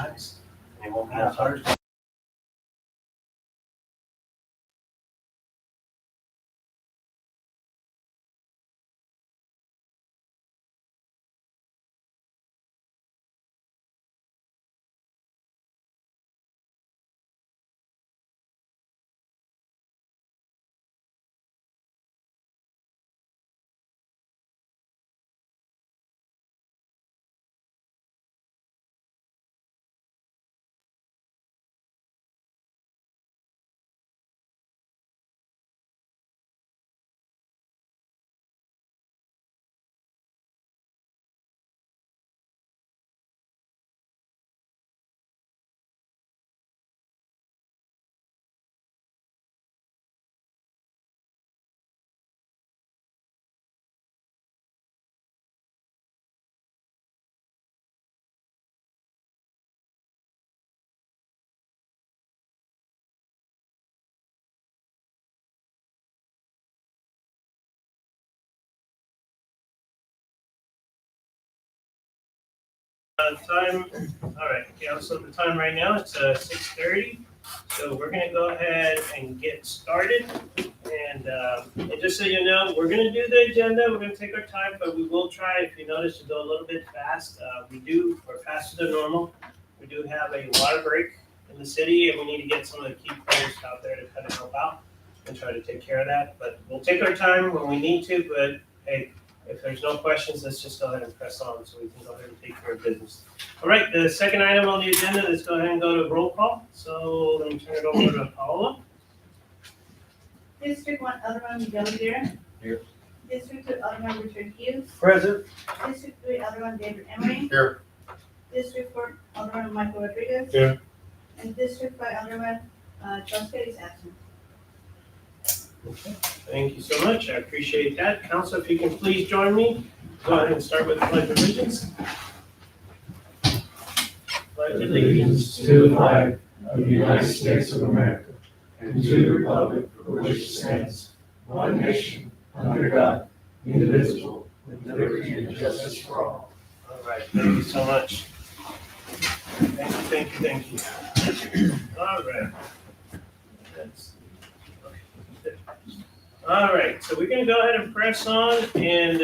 nice. It won't be as hard. Time, all right, council, the time right now, it's 6:30. So we're gonna go ahead and get started. And just so you know, we're gonna do the agenda, we're gonna take our time, but we will try, if you notice, to go a little bit fast. We're faster than normal. We do have a water break in the city, and we need to get some of the key players out there to kind of help out and try to take care of that. But we'll take our time when we need to, but hey, if there's no questions, let's just go ahead and press on so we can go ahead and take care of business. All right, the second item on the agenda, let's go ahead and go to roll call. So let me turn it over to Paula. District 1, Alderman Miguel Rivera. Here. District 2, Alderman Richard Hughes. Present. District 3, Alderman David Emery. Here. District 4, Alderman Michael Rodriguez. Here. And District 5, Alderman Charles Kelly is absent. Okay, thank you so much. I appreciate that. Council, if you can please join me. Go ahead and start with the pledge of allegiance. Pledge Allegiance to the flag of the United States of America and to the republic for which it stands, one nation, under God, indivisible, with liberty and justice for all. All right, thank you so much. Thank you. All right. All right, so we're gonna go ahead and press on and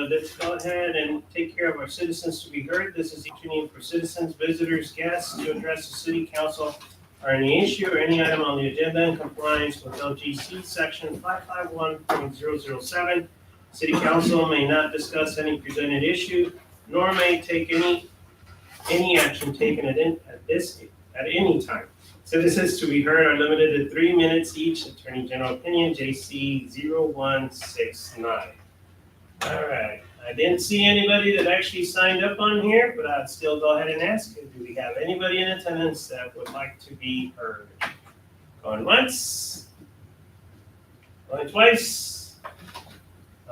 let's go ahead and take care of our citizens to be heard. This is the opportunity for citizens, visitors, guests to address the city council or any issue or any item on the agenda in compliance with LGC section 551.007. City council may not discuss any presented issue, nor may take any action taken at any time. Citizens to be heard are limited to 3 minutes each. Attorney General opinion, JC 0169. All right, I didn't see anybody that actually signed up on here, but I'd still go ahead and ask, do we have anybody in attendance that would like to be heard? Going once? Going twice?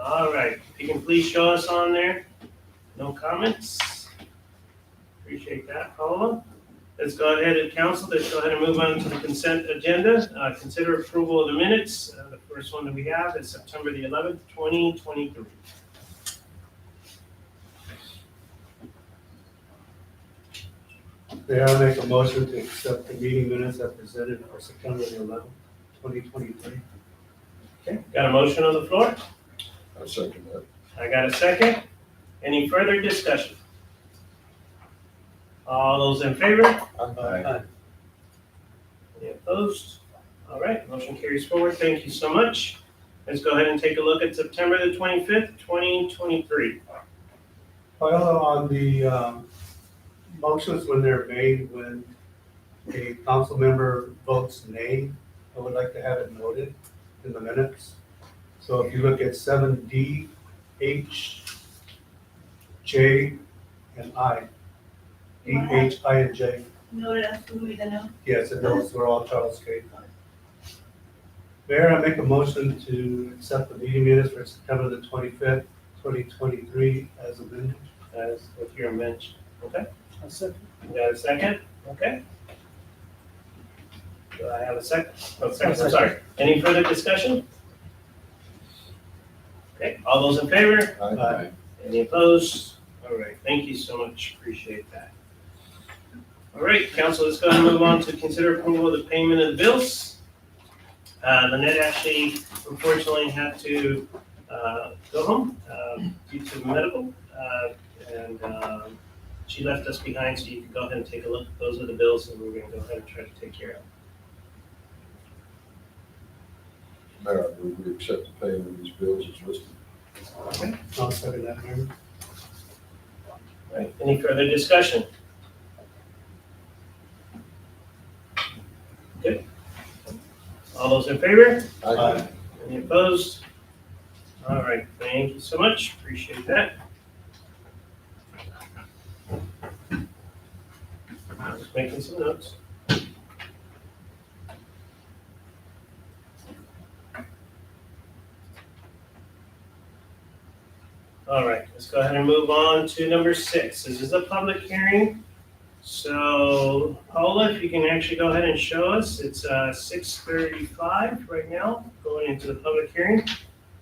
All right, if you can please show us on there. No comments? Appreciate that, Paula. Let's go ahead and council, let's go ahead and move on to the consent agenda. Consider approval of the minutes. The first one that we have is September the 11th, 2023. May I make a motion to accept the meeting minutes as presented for September the 11th, 2023? Okay, got a motion on the floor? I second that. I got a second. Any further discussion? All those in favor? Aye. Any opposed? All right, motion carries forward. Thank you so much. Let's go ahead and take a look at September the 25th, 2023. Well, on the motions when they're made, when a council member votes nay, I would like to have it noted in the minutes. So if you look at 7D, H, J, and I, D, H, I, and J. Noted as who made the note. Yes, and those were all Charles K. Mayor, I make a motion to accept the meeting minutes for September the 25th, 2023 as amended. As with your mention. Okay, A second. you got a second? Okay. Do I have a second? Oh, second, I'm sorry. Any further discussion? Okay, all those in favor? Aye. Any opposed? All right, thank you so much, appreciate that. All right, council, let's go ahead and move on to consider approval of the payment of the bills. Lynette actually unfortunately had to go home due to medical, and she left us behind, so you can go ahead and take a look. Those are the bills, and we're gonna go ahead and try to take care of them. Mayor, I move we accept the payment of these bills as listed. I'll second that, Mayor. All right, any further discussion? Good. All those in favor? Aye. Any opposed? All right, thank you so much, appreciate that. Just making some notes. All right, let's go ahead and move on to number 6. This is a public hearing. So Paula, if you can actually go ahead and show us, it's 6:35 right now, going into the public hearing.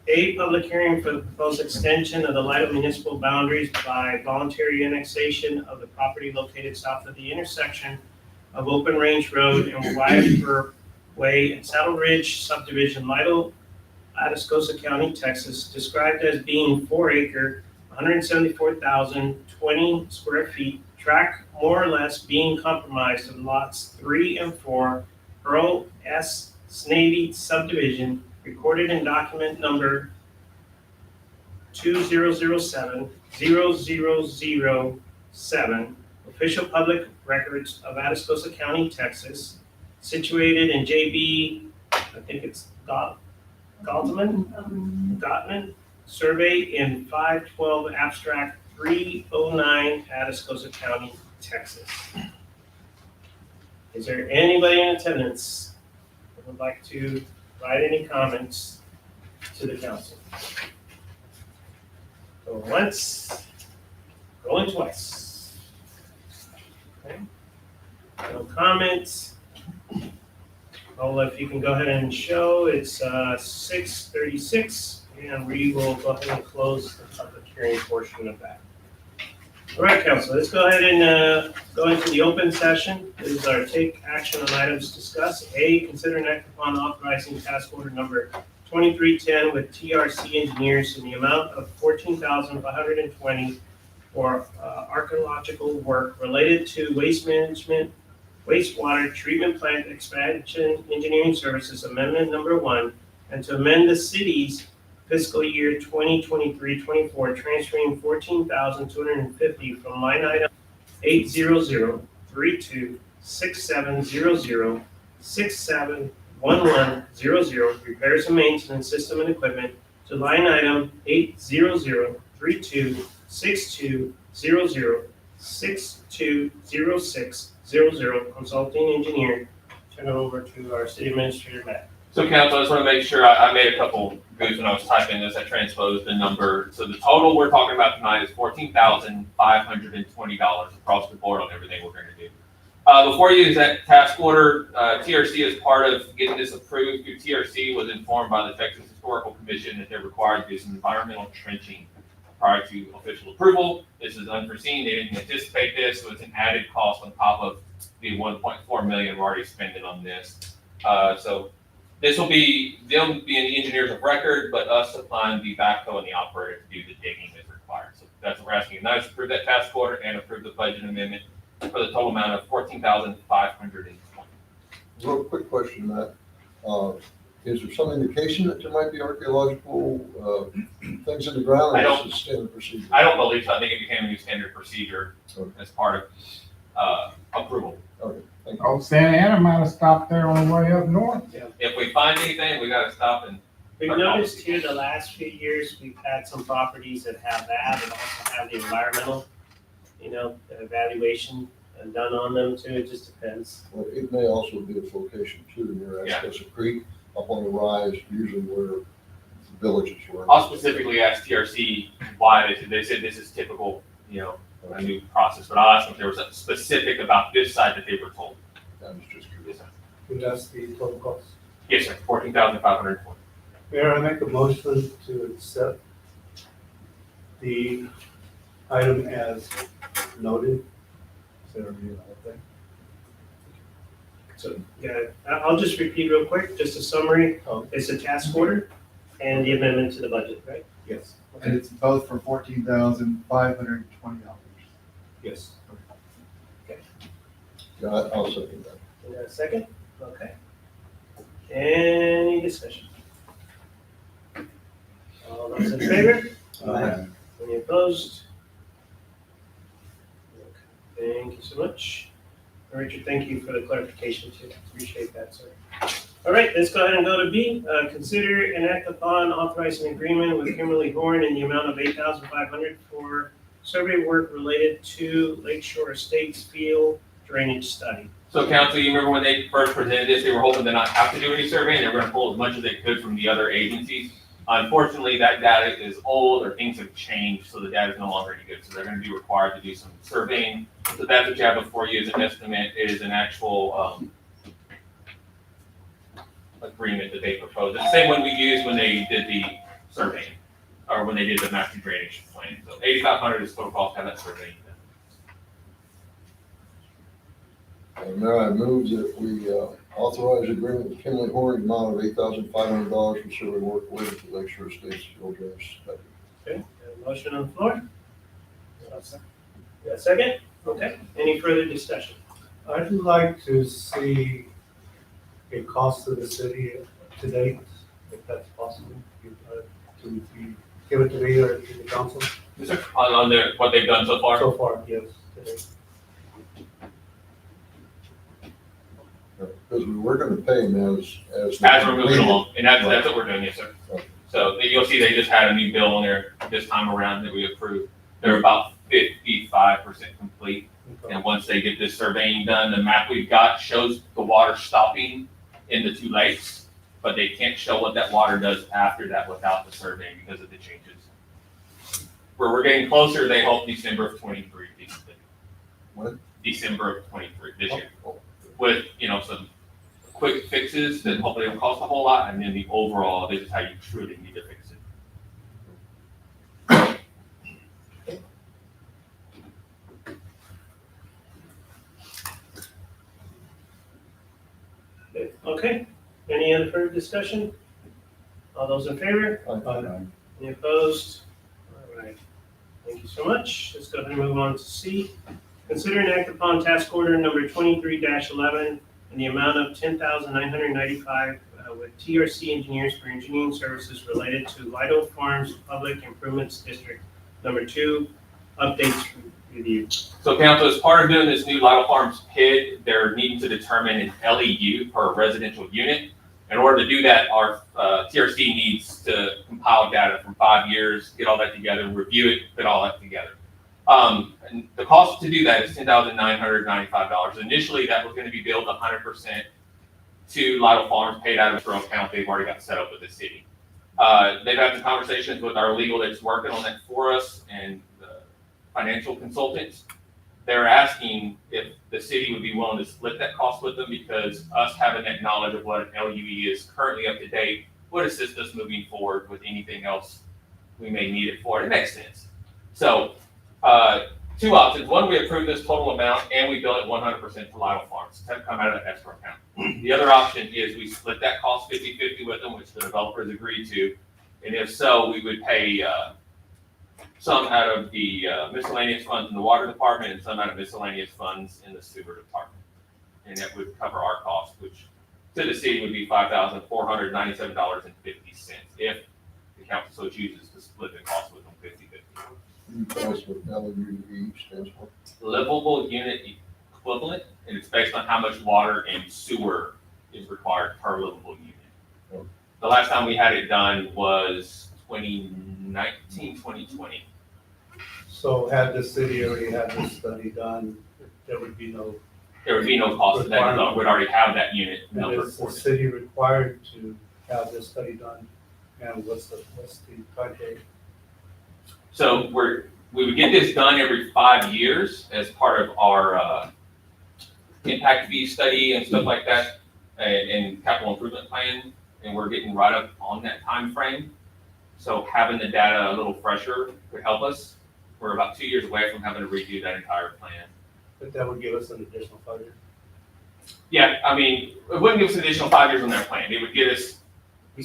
A public hearing for the proposed extension of the Lido municipal boundaries by voluntary annexation of the property located south of the intersection of Open Range Road and Wyatt Way in Saddle Ridge subdivision, Lido, Atascosa County, Texas, described as being 4-acre, 174,020 square feet, tract more or less being compromised of lots 3 and 4, Earl S. Snavy subdivision, recorded in document number 2007-0007, official public records of Atascosa County, Texas, situated in JB, I think it's Gottman survey in 512 abstract 309 Atascosa County, Texas. Is there anybody in attendance that would like to provide any comments to the council? Going once, going twice. Okay. No comments. Well, if you can go ahead and show, it's 6:36, and we will go ahead and close the public hearing portion of that. All right, council, let's go ahead and go into the open session. This is our take action on items discussed. A, consider and act upon authorizing task order number 2310 with TRC Engineers in the amount of $14,520 for archaeological work related to waste management, wastewater treatment plant expansion engineering services amendment number 1, and to amend the city's fiscal year 2023-24, transferring $14,250 from line item 800-326700-671100 repairs and maintenance system and equipment to line item 800-326200-620600 consulting engineer. Turn it over to our city administrator, Matt. So council, I just want to make sure, I made a couple goofs when I was typing this, I transposed the number. So the total we're talking about tonight is $14,520 across the board on everything we're going to do. Before you use that task order, TRC, as part of getting this approved through TRC, was informed by the Texas Historical Commission that they're required to do some environmental trenching prior to official approval. This is unforeseen, they didn't anticipate this, so it's an added cost on top of the $1.4 million we're already spending on this. So this will be them being the engineers of record, but us supplying the backhoe and the operator to do the digging as required. So that's what we're asking you tonight, is approve that task order and approve the budget amendment for the total amount of $14,520. Real quick question, Matt. Is there some indication that there might be archaeological things in the ground, I or don't- is this standard procedure? I don't believe so. I think it became a new standard procedure Okay. as part of approval. Okay, thank you. Oh, Santa Ana might have stopped there on the way up north. If we find anything, we gotta stop and, We've noticed here the last few years, we've had some properties that have that and also have the environmental, evaluation done on them too. It just depends. Well, it may also be its location too, near Yeah. Atascosa Creek, up on the rise, usually where the villages were. I'll specifically ask TRC why they said this is typical, a new process, but I'll ask them if there was something specific about this site that they were told. I was just curious. Yes, sir. And that's the total cost. Yes, sir, $14,520. Mayor, I make a motion to accept the item as noted. Is that a real thing? So, yeah, I'll just repeat real quick, just a summary. Oh. It's a task order and the amendment to the budget, right? Yes, And it's both for $14,520. yes. Yeah, I'll second that. Is there a second? Okay. Any discussion? All those in favor? Any opposed? Okay, thank you so much. Richard, thank you for the clarification too. Appreciate that, sir. All right, let's go ahead and go to B. Consider and act upon authorizing agreement with Kimberly Horn in the amount of $8,500 for survey work related to Lakeshore Estates field drainage study. So council, you remember when they first presented this, they were hoping to not have to do any surveying, they were gonna pull as much as they could from the other agencies. Unfortunately, that data is old or things have changed, so the data is no longer any good, so they're gonna be required to do some surveying. So that's what you have before you as an estimate, is an actual, agreement that they proposed. It's the same one we used when they did the surveying, or when they did the master drainage plan. So $8,500 is total cost to have that surveying done. And now I move that we authorize agreement with Kimberly Horn, amount of $8,500 for survey work related to Lakeshore Estates field drainage study. Okay, got a motion on the floor? Got a second? Okay, any further discussion? I'd like to see a cost to the city to date, if that's possible. To give it to me or to the council. Yes, sir. On their, what they've done so far? So far, yes, today. Because we're gonna pay them as. As we're moving along, and that's what we're doing, yes, sir. Okay. So you'll see they just had a new bill on there this time around that we approved. They're about 55% complete. And once they get this surveying done, the map we've got shows the water stopping in the two lakes, but they can't show what that water does after that without the surveying because of the changes. Where we're getting closer, they hope December of 23. When? December of 23, this year. Oh, With, some quick fixes that hopefully don't cost a whole lot, and then the overall, this is how you truly need to fix it. Okay, any other further discussion? All those in favor? Any opposed? All right, thank you so much. Let's go ahead and move on to C. Consider and act upon task order number 23-11 in the amount of $10,995 with TRC Engineers for engineering services related to Lido Farms Public Improvements District Number 2 updates review. So council, as part of doing this new Lytle Farms PID, they're needing to determine an LEU per residential unit. In order to do that, our TRC needs to compile data from 5 years, get all that together, review it, put all that together. And the cost to do that is $10,995. Initially, that was going to be billed 100% to Lytle Farms, paid out of their own account. They've already got set up with the city. They've had some conversations with our legal that's working on that for us and the financial consultants. They're asking if the city would be willing to split that cost with them, because us having that knowledge of what an LUE is currently up to date would assist us moving forward with anything else we may need it for. It makes sense. So, two options. One, we approve this total amount and we bill it 100% to Lytle Farms to come out of the escrow account. The other option is we split that cost 50-50 with them, which the developers agreed to. And if so, we would pay some out of the miscellaneous funds in the water department and some out of miscellaneous funds in the sewer department. And that would cover our cost, which to the city would be $5,497.50 if the council so chooses to split the cost with them 50-50. Can you tell us what LUE stands for? Livable unit equivalent, and it's based on how much water and sewer is required per livable unit. Okay. The last time we had it done was 2019, 2020. So had the city already had this study done, there would be no, There would be no cost to that, because we'd already have that unit and number is the for it. city required to have this study done? And what's the time date? So we would get this done every 5 years as part of our impact fee study and stuff like that, and capital improvement plan, and we're getting right up on that time frame. So having the data a little fresher could help us. We're about 2 years away from having to redo that entire plan. But that would give us an additional 5 years. Yeah, I mean, it wouldn't give us an additional 5 years on their plan. It would get us,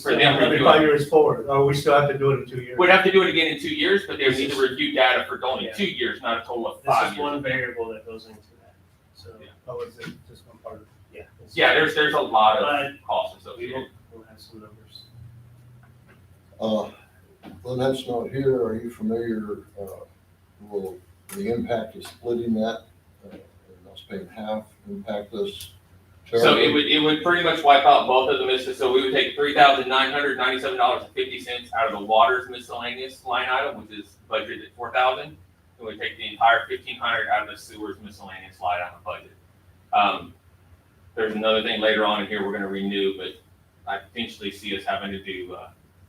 for them to Every review 5 it. years forward, or we still have to do it in 2 years? We'd have to do it again in 2 years, but they would need to review data for only Yeah. 2 years, not a total of This 5 is years. one variable that goes into that, so, Yeah. Oh, is it just one part of it? yeah. it's- Yeah, there's a lot of But costs we associated. will have some numbers. Lynette's not here, are you familiar, will the impact of splitting that, and us paying half impact us? So terribly? it would pretty much wipe out both of the so we would take $3,997.50 out of the water's miscellaneous line item, which is budgeted at $4,000. And we take the entire $1,500 out of the sewer's miscellaneous line item budget. There's another thing later on in here we're gonna renew, but I potentially see us having to do,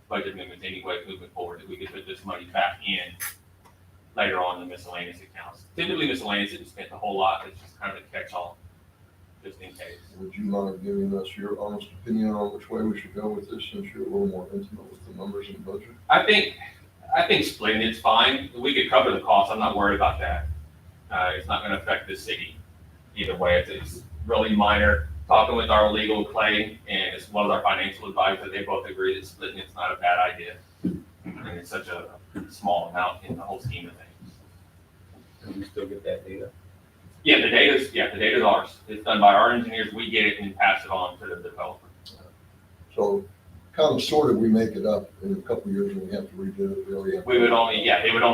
budget amendments anyway moving forward, that we could put this money back in later on in the miscellaneous accounts. Typically miscellaneous isn't spent a whole lot, it's just kind of a catch-all, just in case. Would you mind giving us your honest opinion on which way we should go with this, since you're a little more intimate with the numbers and budget? I think splitting it's fine. We could cover the cost. I'm not worried about that. It's not gonna affect the city either way. It's really minor. Talking with our legal Clay and as well as our financial advisor, they both agree that splitting it's not a bad idea. And it's such a small amount in the whole scheme of things. Can we still get that data? Yeah, the data's ours. It's done by our engineers. We get it and pass it on to the developer. So, kind of sort of, we make it up in a couple of years when we have to redo it, really. They would only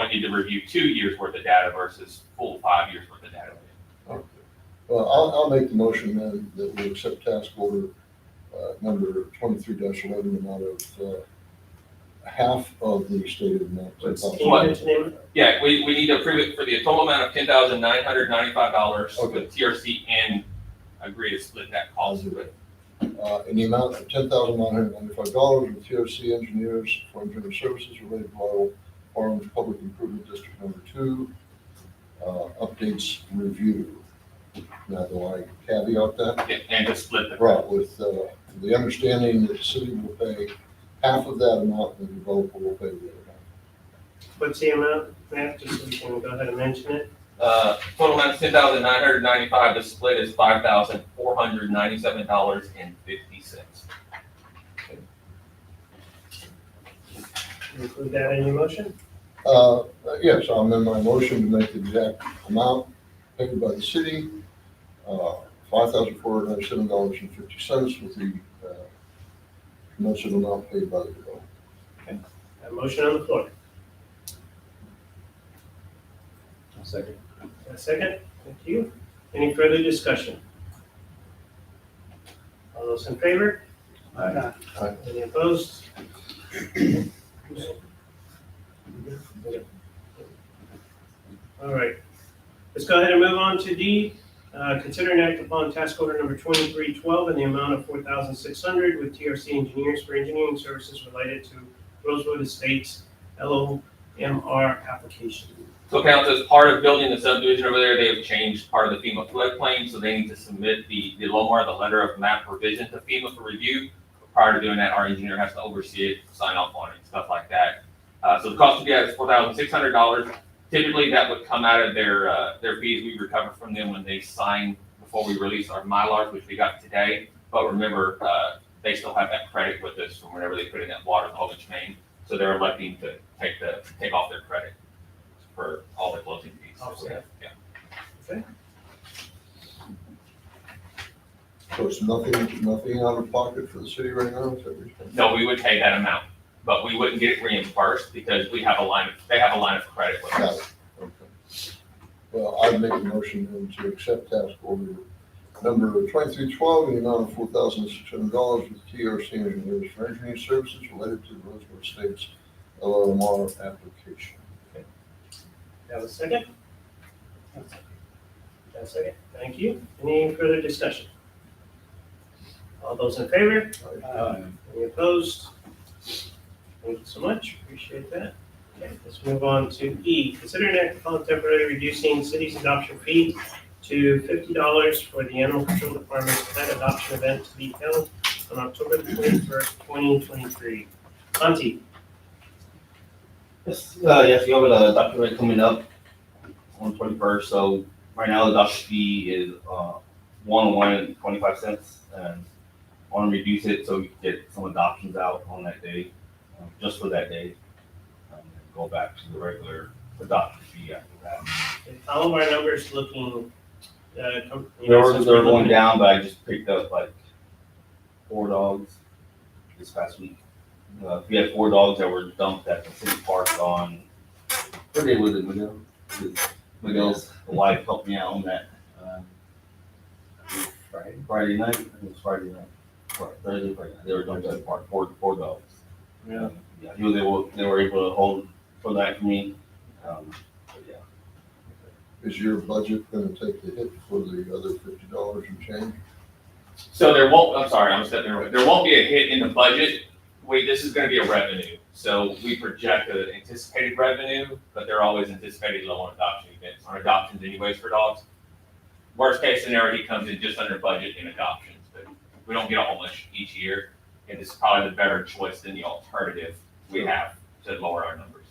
need to review 2 years worth of data versus full 5 years worth of data. Okay. Well, I'll make the motion then that we accept task order, number 23-11, amount of, half of the stated amount. What's, $10,000. can you mention it? Yeah, we need to approve it for the total amount of $10,995 Okay. with TRC and agree to split that cost. But In the amount of $10,995 with TRC engineers for engineering services related to Laurel Farms Public Improvement District Number 2, updates review. Now, do I caveat that? and to split the. Right, with the understanding that the city will pay half of that amount and the developer will pay the other half. What's the amount, Matt, just so we can go ahead and mention it? Total amount is $10,995. The split is $5,497.50. Include that in your motion? Yes, I'll amend my motion to make the exact amount paid by the city, $5,497.50 with the commensurate amount paid by the developer. A motion on the floor. I'll second. A second, thank you. Any further discussion? All those in favor? Aye. Any opposed? All right, let's go ahead and move on to D. Consider and act upon task order number 2312 in the amount of $4,600 with TRC Engineers for engineering services related to Rosewood Estates LOMR application. So council, as part of building the subdivision over there, they have changed part of the FEMA floodplain, so they need to submit the LOMR, the letter of map revision to FEMA for review. Prior to doing that, our engineer has to oversee it, sign off on it, stuff like that. So the cost of that is $4,600. Typically, that would come out of their fees we recover from them when they sign before we release our Mylars, which we got today. But remember, they still have that credit with us from whenever they put in that water haulage main. So they're electing to take off their credit for all the closing fees. Offset. Yeah. So it's nothing out of pocket for the city right now, is that what you're saying? No, we would pay that amount, but we wouldn't get it reimbursed because they have a line of credit with Got us. it, okay. Well, I'd make a motion then to accept task order number 2312 in the amount of $4,600 with TRC Engineers for engineering services related to the Rosewood Estates LOMR application. Have a second? A second, thank you. Any further discussion? All those in favor? Any opposed? Thank you so much, appreciate that. Okay, let's move on to E. Consider an act upon temporarily reducing city's adoption fee to $50 for the Animal Control Department's pet adoption event to be held on October the 21st, 2023. Monty, Yes, yes, we have a adoption rate coming up on 21st, so right now the adoption fee is, 101 and 25 cents, and want to reduce it so we can get some adoptions out on that day, just for that day. And go back to the regular adoption fee after that. All of our numbers looking, They're going down, but I just picked up like 4 dogs this past week. We had 4 dogs that were dumped at the city park on, what day was it, Miguel? Miguel's wife helped me out on that. Friday night, I think it was Friday night. Thursday, Friday night. They were dumped at the park, 4 dogs. Yeah. Yeah, they were able to hold for that for me. But yeah. Is your budget gonna take the hit for the other $50 and change? So there won't, I'm sorry, I'm stepping away. There won't be a hit in the budget. This is gonna be a revenue. So we project an anticipated revenue, but they're always anticipated low on adoption events, on adoptions anyways for dogs. Worst case scenario, he comes in just under budget in adoptions, but we don't get a whole bunch each year. And this is probably the better choice than the alternative we have to lower our numbers.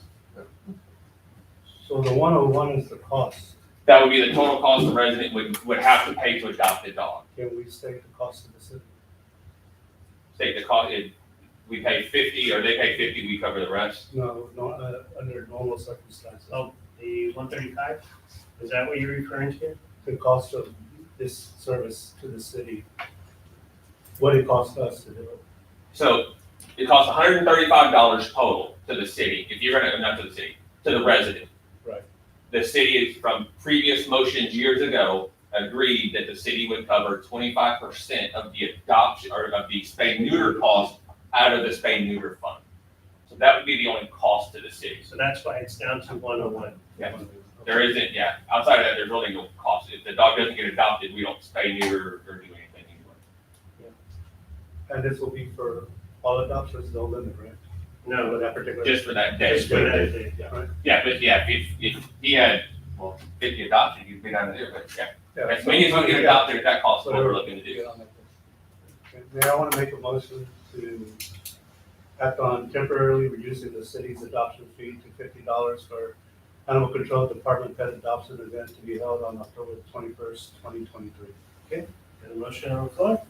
So the 101 is the cost. That would be the total cost the resident would have to pay to adopt a dog. Can we state the cost of the city? State the cost, we pay 50, or they pay 50, we cover the rest. No, under normal circumstances. Oh, the 135? Is that what you're referring to? The cost of this service to the city, what it costs us to do it. So it costs $135 total to the city, if you're gonna, not to the city, to the resident. Right. The city is, from previous motions years ago, agreed that the city would cover 25% of the adoption, or of the spay neuter cost out of the spay neuter fund. So that would be the only cost to the city. So that's why it's down to 101. Yeah. There isn't, yeah, outside of that, there's really no cost. If the dog doesn't get adopted, we don't spay neuter or do anything anyway. And this will be for all adoptions, no limit, right? No, For that particular. Just for that day. just for that day. Right. Yeah, but yeah, if he had, 50 adopted, he'd be down there, but yeah. Yeah, As many as we get adopted at that cost, what we're looking to do. Mayor, I want to make a motion to act on temporarily reducing the city's adoption fee to $50 for Animal Control Department pet adoption event to be held on October 21st, 2023. Got a motion on the floor?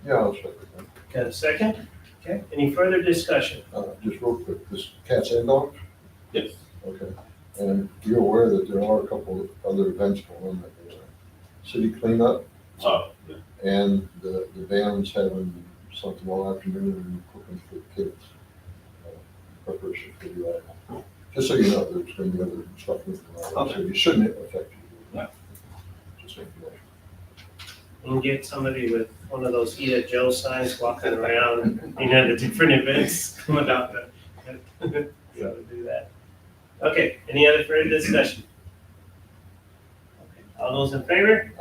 Yeah, I'll second that. Got a second? Okay, any further discussion? Just real quick, this cats and dogs? Yes. Okay. And you're aware that there are a couple of other events going on, like city cleanup Oh, and the band's having something all afternoon and cooking for the kids. Preparation for the animal. Just so you know, there's gonna be other stuff moving on, so it shouldn't affect you. Yeah. Just information. You can get somebody with one of those Eat at Joe signs walking around, the different events about that. You ought to do that. Okay, any other further discussion? Okay, all those in favor?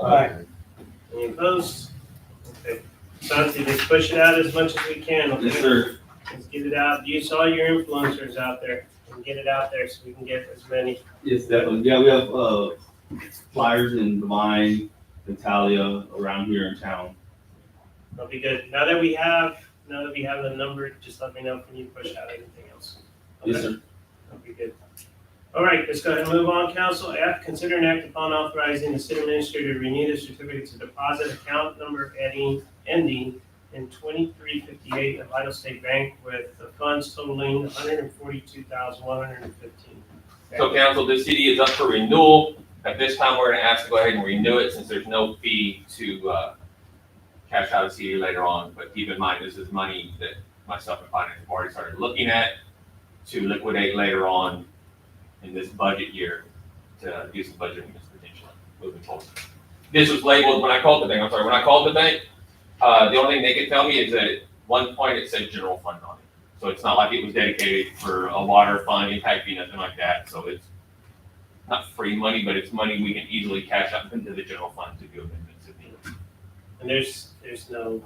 Any opposed? Okay, Santi, let's push it out as much as we can, okay? Yes, sir. Let's get it out, use all your influencers out there, and get it out there so we can get as many. Yes, definitely. Yeah, we have flyers in Divine, Natalia around here in town. That'll be good. Now that we have the number, just let me know if we need to push out anything else. Yes, Okay? sir. That'll be good. All right, let's go ahead and move on. Council F, consider an act upon authorizing the city administrator to renew the certificates of deposit account number ending in 2358 of Vital State Bank with the funds totaling $142,115. So council, the city is up for renewal. At this time, we're gonna ask to go ahead and renew it since there's no fee to cash out a CD later on. But keep in mind, this is money that myself and finance have already started looking at to liquidate later on in this budget year to do some budgeting potentially moving forward. This was labeled, when I called the bank, the only thing they could tell me is that at one point it said general fund on it. So it's not like it was dedicated for a water fund, impact fee, nothing like that. So it's not free money, but it's money we can easily cash out into the general fund to do amendments if needed. And there's no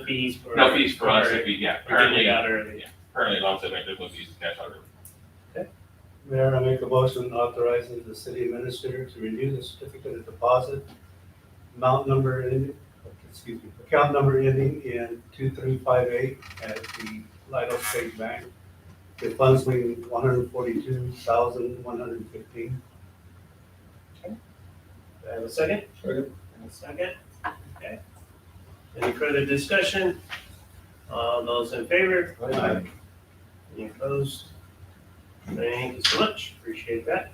fees for. No fees for us if we, yeah, We're getting currently, it out early. yeah, currently, along with there's no fees to cash out early. Mayor, I make a motion authorizing the city administrator to renew the certificate of deposit, account number ending in 2358 at the Lido State Bank. The funds being $142,115. Do I have a second? Second. Second? Okay. Any further discussion? All those in favor? Aye. Any opposed? Thank you so much, appreciate that.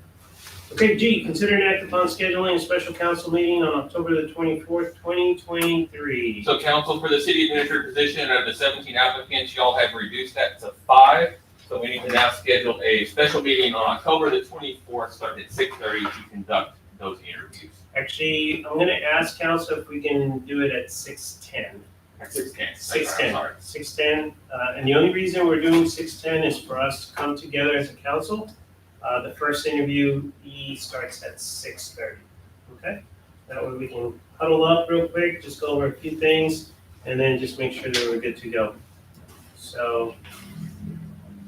Okay, G, consider and act upon scheduling a special council meeting on October the 24th, 2023. So council, for the city administrator position, out of the 17 applicants, y'all have reduced that to 5. So we need to now schedule a special meeting on October the 24th, starting at 6:30 to conduct those interviews. Actually, I'm gonna ask council if we can do it at 6:10. At 6:10. 6:10. Sorry. 6:10, and the only reason we're doing 6:10 is for us to come together as a council. The first interview, starts at 6:30, okay? That way we can huddle up real quick, just go over a few things, and then just make sure that we're good to go. So,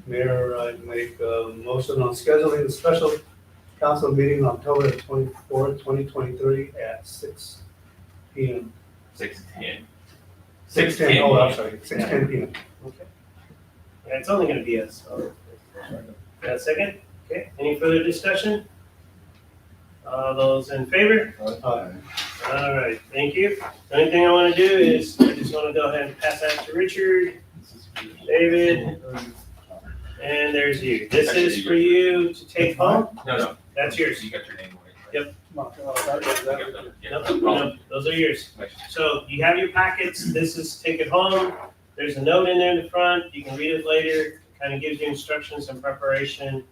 Mayor, I make a motion on scheduling the special council meeting on October 24th, 2023 at 6 p.m. 6:10. 6:10, oh, I'm sorry, 6:10 p.m. okay. Yeah, it's only gonna be us, so. Got a second? Okay, any further discussion? All those in favor? Aye. All right, thank you. The only thing I want to do is, I just want to go ahead and pass that to Richard, David, and there's you. This is for you to take home. No, That's yours. you got your name on it. Yep. Yeah, Nope, no problem. nope, those are yours. So you have your packets. This is take it home. There's a note in there in the front. You can read it later. Kind of gives you instructions and preparation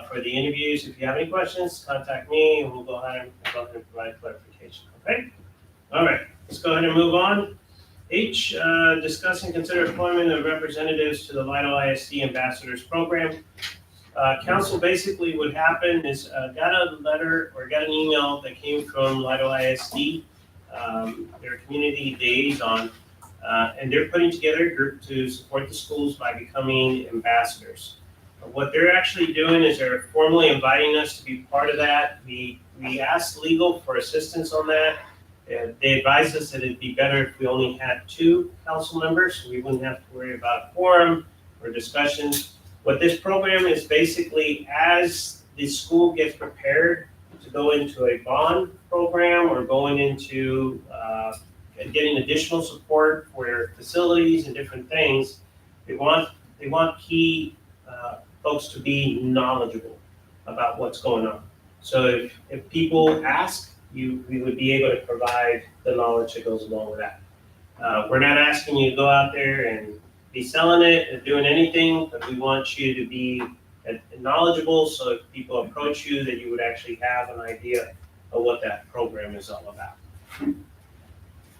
for the interviews. If you have any questions, contact me and we'll go ahead and provide clarification, okay? All right, let's go ahead and move on. H, discuss and consider appointment of representatives to the Lido ISD Ambassadors Program. Council, basically what happened is got a letter or got an email that came from Lido ISD, their community liaison, and they're putting together a group to support the schools by becoming ambassadors. What they're actually doing is they're formally inviting us to be part of that. We asked legal for assistance on that. They advised us that it'd be better if we only had 2 council members, so we wouldn't have to worry about quorum or discussions. What this program is basically, as the school gets prepared to go into a bond program or going into getting additional support for facilities and different things, they want key folks to be knowledgeable about what's going on. So if people ask, we would be able to provide the knowledge that goes along with that. We're not asking you to go out there and be selling it and doing anything, but we want you to be knowledgeable, so if people approach you, that you would actually have an idea of what that program is all about.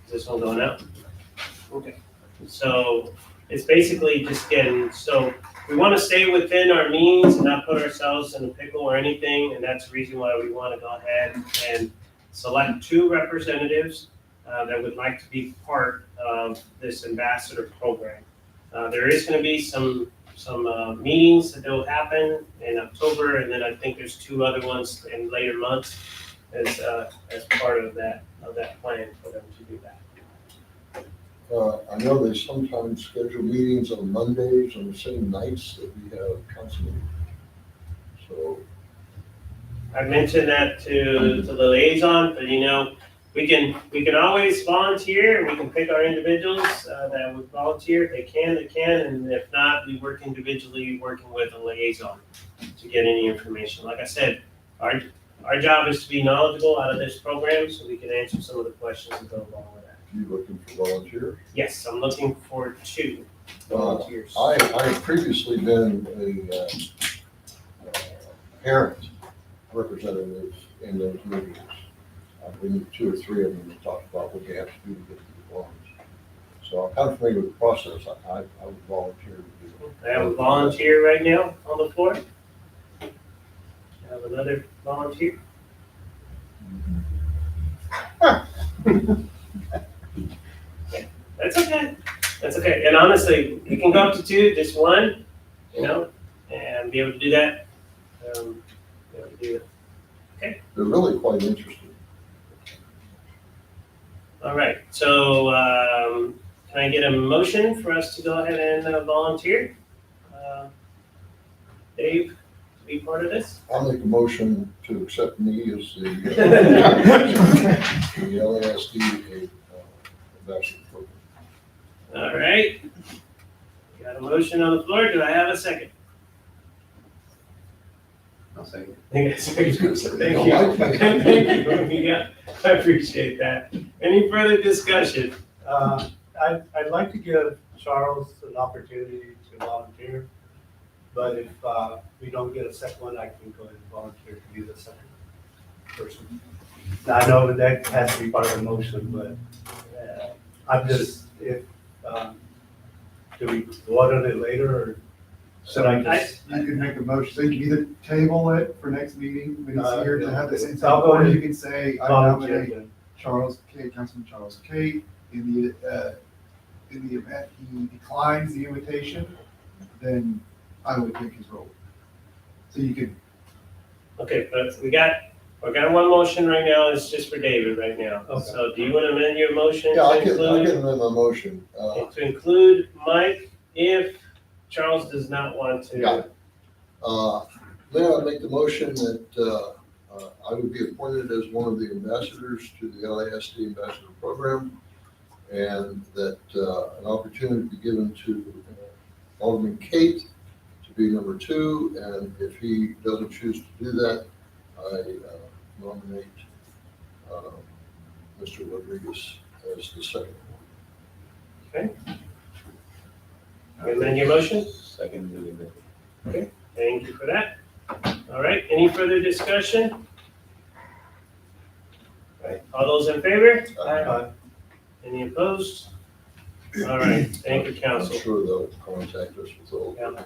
Is this one going out? Okay. So it's basically just getting, so we want to stay within our means and not put ourselves in a pickle or anything, and that's the reason why we want to go ahead and select 2 representatives that would like to be part of this ambassador program. There is going to be some meetings that will happen in October, and then I think there's 2 other ones in later months as part of that plan for them to do that. I know they sometimes schedule meetings on Mondays on the same nights that we have council meetings. So, I mentioned that to the liaison, but we can always volunteer, and we can pick our individuals that would volunteer. If they can, and if not, we work individually, working with a liaison to get any information. Like I said, our job is to be knowledgeable out of this program, so we can answer some of the questions that go along with that. you looking for volunteers? Yes, I'm looking for 2 volunteers. I have previously been a parent representative in those meetings. I've been 2 or 3 of them to talk about what they have to do to get these loans. So I'm kind of familiar with the process. I would volunteer to do it. I have a volunteer right now on the floor. I have another volunteer. That's okay. That's okay. And honestly, you can go up to 2, just 1, and be able to do that. Be able to do it. They're really quite interesting. All right. So can I get a motion for us to go ahead and volunteer? Dave, to be part of this? I'll make a motion to accept me as the LASD ambassador program. All right. Got a motion on the floor. Do I have a second? I'll second. Thank you. Thank you. Yeah, I appreciate that. Any further discussion? I'd like to give Charles an opportunity to volunteer, but if we don't get a second one, I can go ahead and volunteer to be the second person. Now, I know that has to be part of the motion, but I'm just, if, do we vote on it later, or should I just? You can make a motion, so you can either table it for next meeting, when it's here to have the same I'll time, go or ahead you and can say, I volunteer nominate then. Charles K, Councilman Charles K, in the event he declines the invitation, then I would take his role. So you could, Okay, but we got one motion right now. It's just for David right now. Okay. So do you want to amend your motion Yeah, I to can include? amend my motion. To include Mike if Charles does not want to. Got it. Then I'd make the motion that I would be appointed as one of the ambassadors to the LASD ambassador program, and that an opportunity be given to Alderman Kate to be number 2, and if he doesn't choose to do that, I nominate Mr. Rodriguez as the second one. You amend your motion? Second, duly amended. Thank you for that. All right, any further discussion? All right, all those in favor? Any opposed? All right, thank you, I'm council. sure they'll contact us with all. Yeah.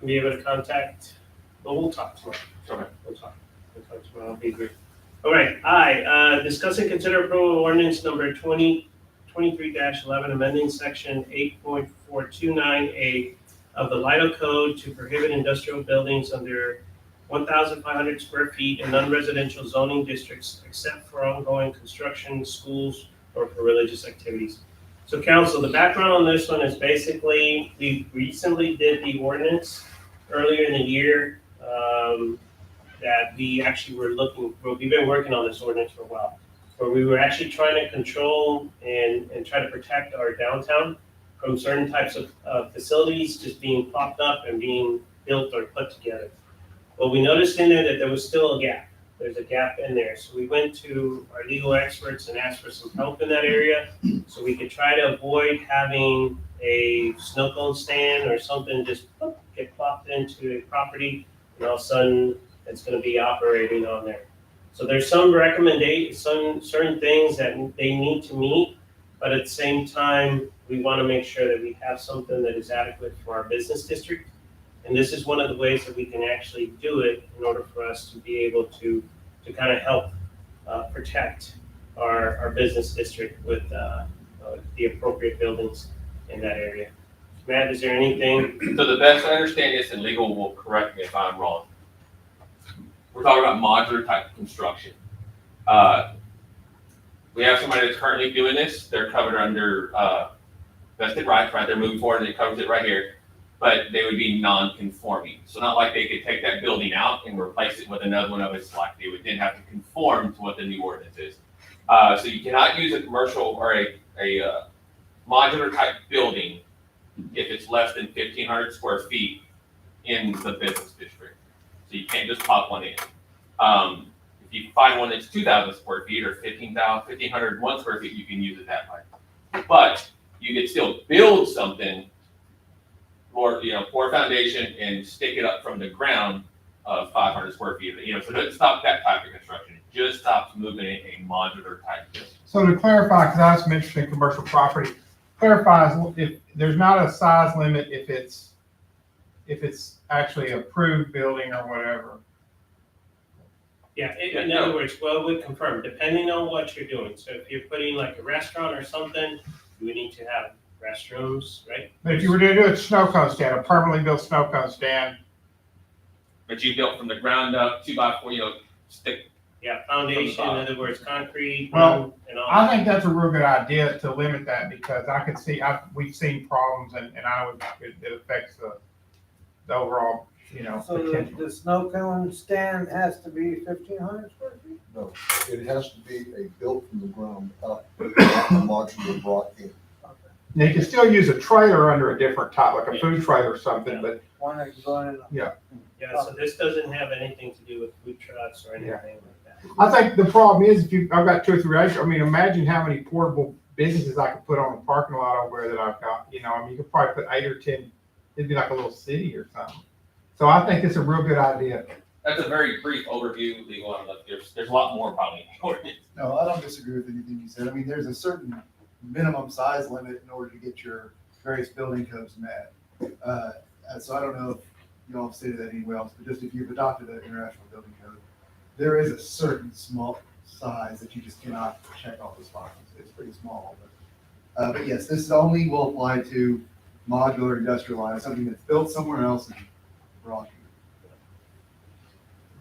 Be able to contact, well, we'll talk tomorrow. Okay. We'll talk tomorrow, I'll be great. All right, discuss and consider approval of ordinance number 2023-11, amending section 8.429A of the Lido Code to prohibit industrial buildings under 1,500 square feet in non-residential zoning districts except for ongoing construction, schools, or for religious activities. So council, the background on this one is basically, we recently did the ordinance earlier in the year that we actually were we've been working on this ordinance for a while, where we were actually trying to control and try to protect our downtown from certain types of facilities just being popped up and being built or put together. Well, we noticed in there that there was still a gap. There's a gap in there. So we went to our legal experts and asked for some help in that area so we could try to avoid having a snow cone stand or something just get plopped into a property and all of a sudden it's going to be operating on there. So there's some certain things that they need to meet, but at the same time, we want to make sure that we have something that is adequate for our business district. And this is one of the ways that we can actually do it in order for us to be able to kind of help protect our business district with the appropriate buildings in that area. Matt, is there anything? So the best I understand this, and legal will correct me if I'm wrong. We're talking about modular type construction. We have somebody that's currently doing this. They're covered under vested rights, right? They're moving forward and it covers it right here. But they would be non-conforming. So not like they could take that building out and replace it with another one of its like. They would then have to conform to what the new ordinance is. So you cannot use a commercial or a modular type building if it's less than 1,500 square feet in the business district. So you can't just pop one in. If you find one that's 2,000 square feet or 1,501 square feet, you can use it that way. But you could still build something more, pour a foundation and stick it up from the ground of 500 square feet. So it doesn't stop that type of construction. It just stops moving a modular type building. So to clarify, because I have some interest in commercial property, clarifies if there's not a size limit if it's actually approved building or whatever. Yeah, in other words, well, we confirm, depending on what you're doing. So if you're putting like a restaurant or something, you would need to have restrooms, right? But if you were to do a snow cone stand, a permanently built snow cone stand, But you built from the ground up, 2x4, stick. Yeah, foundation, in other words, concrete, Well, and all. I think that's a real good idea to limit that because I can see, we've seen problems and I know it affects the overall you know, So potential. the snow cone stand has to be 1,500 square feet? No, it has to be a built from the ground up, not a modular brought in. Now, you can still use a trailer under a different type, like a food trailer or something, but One that's going in. Yeah, so this doesn't have anything to do with food trucks or anything like that. I think the problem is I've got 2 or 3 acres, I mean, imagine how many portable businesses I could put on the parking lot over there that I've got, you know, I mean, you could probably put 8 or 10, it'd be like a little city or something. So I think it's a real good idea. That's a very brief overview, legal, on there's a lot more probably in the ordinance. No, I don't disagree with anything you said. I mean, there's a certain minimum size limit in order to get your various building codes met. So I don't know if you all have stated that anywhere else, but just if you've adopted an international building code, there is a certain small size that you just cannot check off those boxes. It's pretty small, but yes, this only will apply to modular industrialized, something that's built somewhere else and brought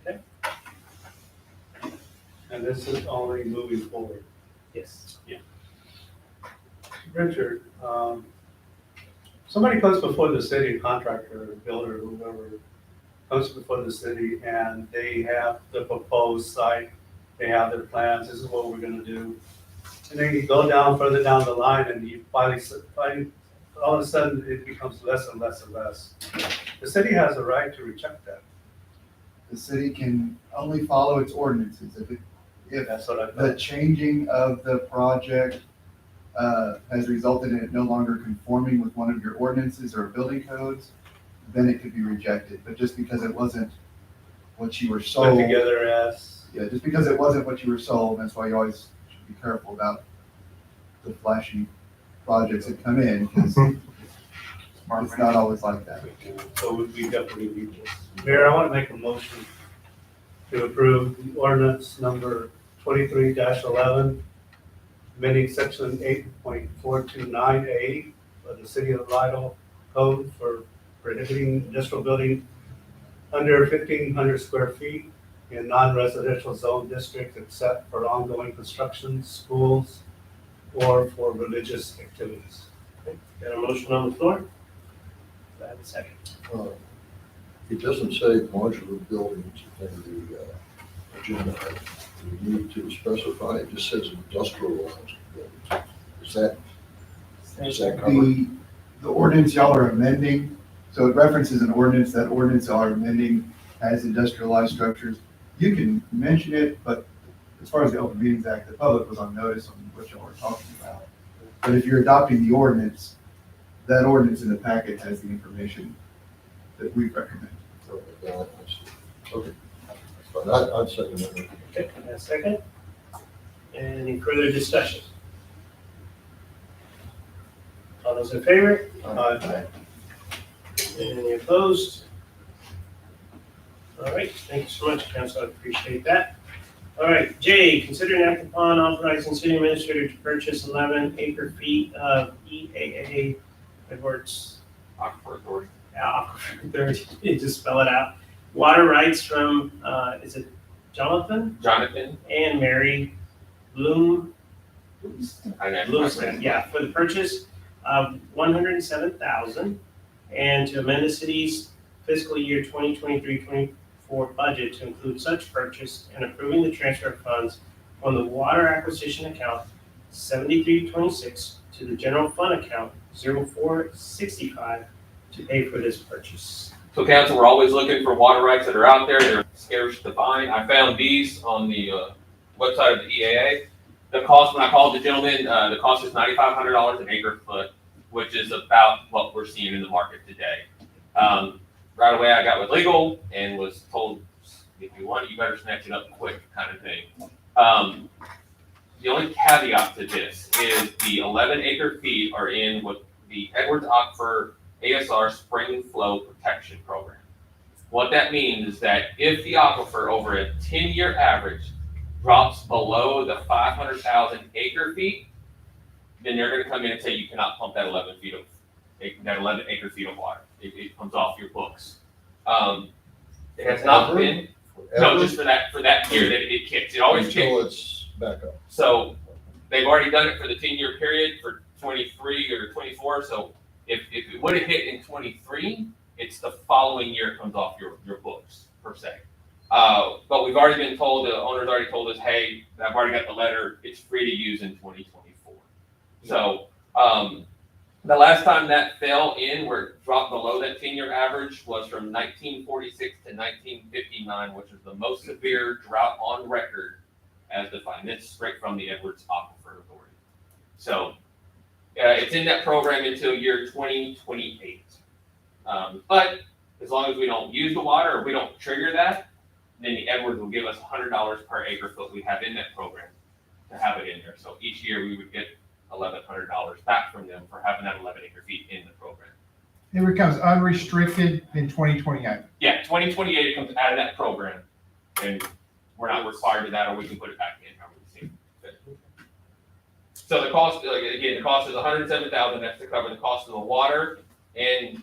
here. And this is only moving forward. Yes, yeah. Richard, somebody comes before the city, contractor, builder, whoever, comes before the city and they have the proposed site, they have their plans, this is what we're gonna do. And then you go down, further down the line and you finally find, all of a sudden it becomes less and less and less. The city has a right to reject that. The city can only follow its ordinances. If That's what I the thought. changing of the project has resulted in it no longer conforming with one of your ordinances or building codes, then it could be rejected. But just because it wasn't what you were Put sold, together as, yeah, just because it wasn't what you were sold, that's why you always should be careful about the flashy projects that come in, because it's not always like that. so we definitely need this. Mayor, I want to make a motion to approve the ordinance number 23-11, amending section 8.429A of the City of Lidle Code for prohibiting industrial building under 1,500 square feet in non-residential zone districts except for ongoing construction, schools, or for religious activities. Got a motion on the floor? Do I have a second? It doesn't say modular buildings in the agenda. We need to specify, it just says industrialized buildings. Is that covered? The ordinance y'all are amending, so it references an ordinance, that ordinance y'all are amending has industrialized structures. You can mention it, but as far as the Open Meetings Act, the public was on notice on what y'all were talking about. But if you're adopting the ordinance, that ordinance in the packet has the information that we recommend. Okay. But I'd second that. Okay, and a second. Any further discussion? All those in favor? Any opposed? All right, thank you so much, council, I appreciate that. All right, J, consider and act upon authorizing city administrator to purchase 11 acre feet of EAA Edwards Aquifer Authority. Aquifer, you just spell it out. Water rights from, is it Jonathan Jonathan, and Mary Bloom? I know. Bluestein, yeah, for the purchase of $107,000 and to amend the city's fiscal year 2023-24 budget to include such purchase and approving the transfer of funds from the water acquisition account 7326 to the general fund account 0465 to pay for this purchase. So council, we're always looking for water rights that are out there. They're scarce to find. I found these on the website of the EAA. The cost, when I called the gentleman, the cost is $9,500 an acre foot, which is about what we're seeing in the market today. Right away, I got with legal and was told, if you want it, you better snatch it up quick, kind of thing. The only caveat to this is the 11 acre feet are in what the Edwards Aquifer ASR Spring Flow Protection Program. What that means is that if the aquifer over a 10-year average drops below the 500,000 acre feet, then they're going to come in and say you cannot pump that 11 acre feet of water. It comes off your books. It has not been, no, just for that year that it kicks. It always kicks. Until it's back up. So they've already done it for the 10-year period for 23 or 24. So if it would have hit in 23, It's the following year it comes off your books, per se. But we've already been told, the owner's already told us, hey, I've already got the letter, it's free to use in 2024. So, the last time that fell in, where it dropped below that 10-year average, was from 1946 to 1959, which is the most severe drought on record as defined. It's straight from the Edwards Aquifer Authority. So, it's in that program until year 2028. But as long as we don't use the water or we don't trigger that, then the Edwards will give us $100 per acre foot we have in that program to have it in there. So each year we would get $1,100 back from them for having that 11 acre feet in the program. It becomes unrestricted in 2028. Yeah, 2028 it comes out of that program, and we're not required to that, or we can put it back in. How we see fit. So the cost, again, the cost is $107,000. That's to cover the cost of the water and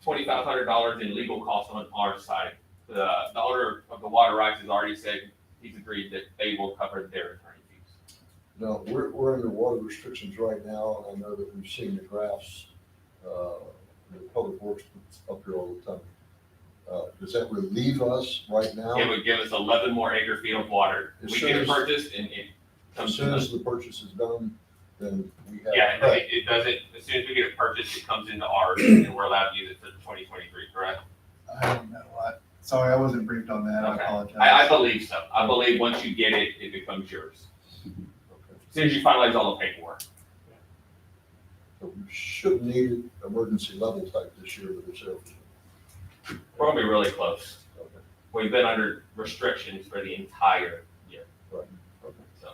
$2,500 in legal costs on our side. The owner of the water rights has already said he's agreed that they will cover their attorney fees. Now, we're under water restrictions right now, and I know that we've seen the graphs, the Public Works puts up here all the time. Does that relieve us right now? It would give us 11 more acre feet of water. As We soon get it as- purchased and it As comes soon to as us. the purchase is done, then we have. Yeah, it does it, as soon as we get it purchased, it comes into ours and we're allowed to use it for 2023, correct? I don't know. Sorry, I wasn't briefed on that. I Okay. apologize. I believe so. I believe once you get it, it becomes yours. As soon as you finalize all the paperwork. So we shouldn't need it emergency level type this year with the sales. We're gonna be really close. Okay. We've been under restrictions for the entire year. Right. Okay. So,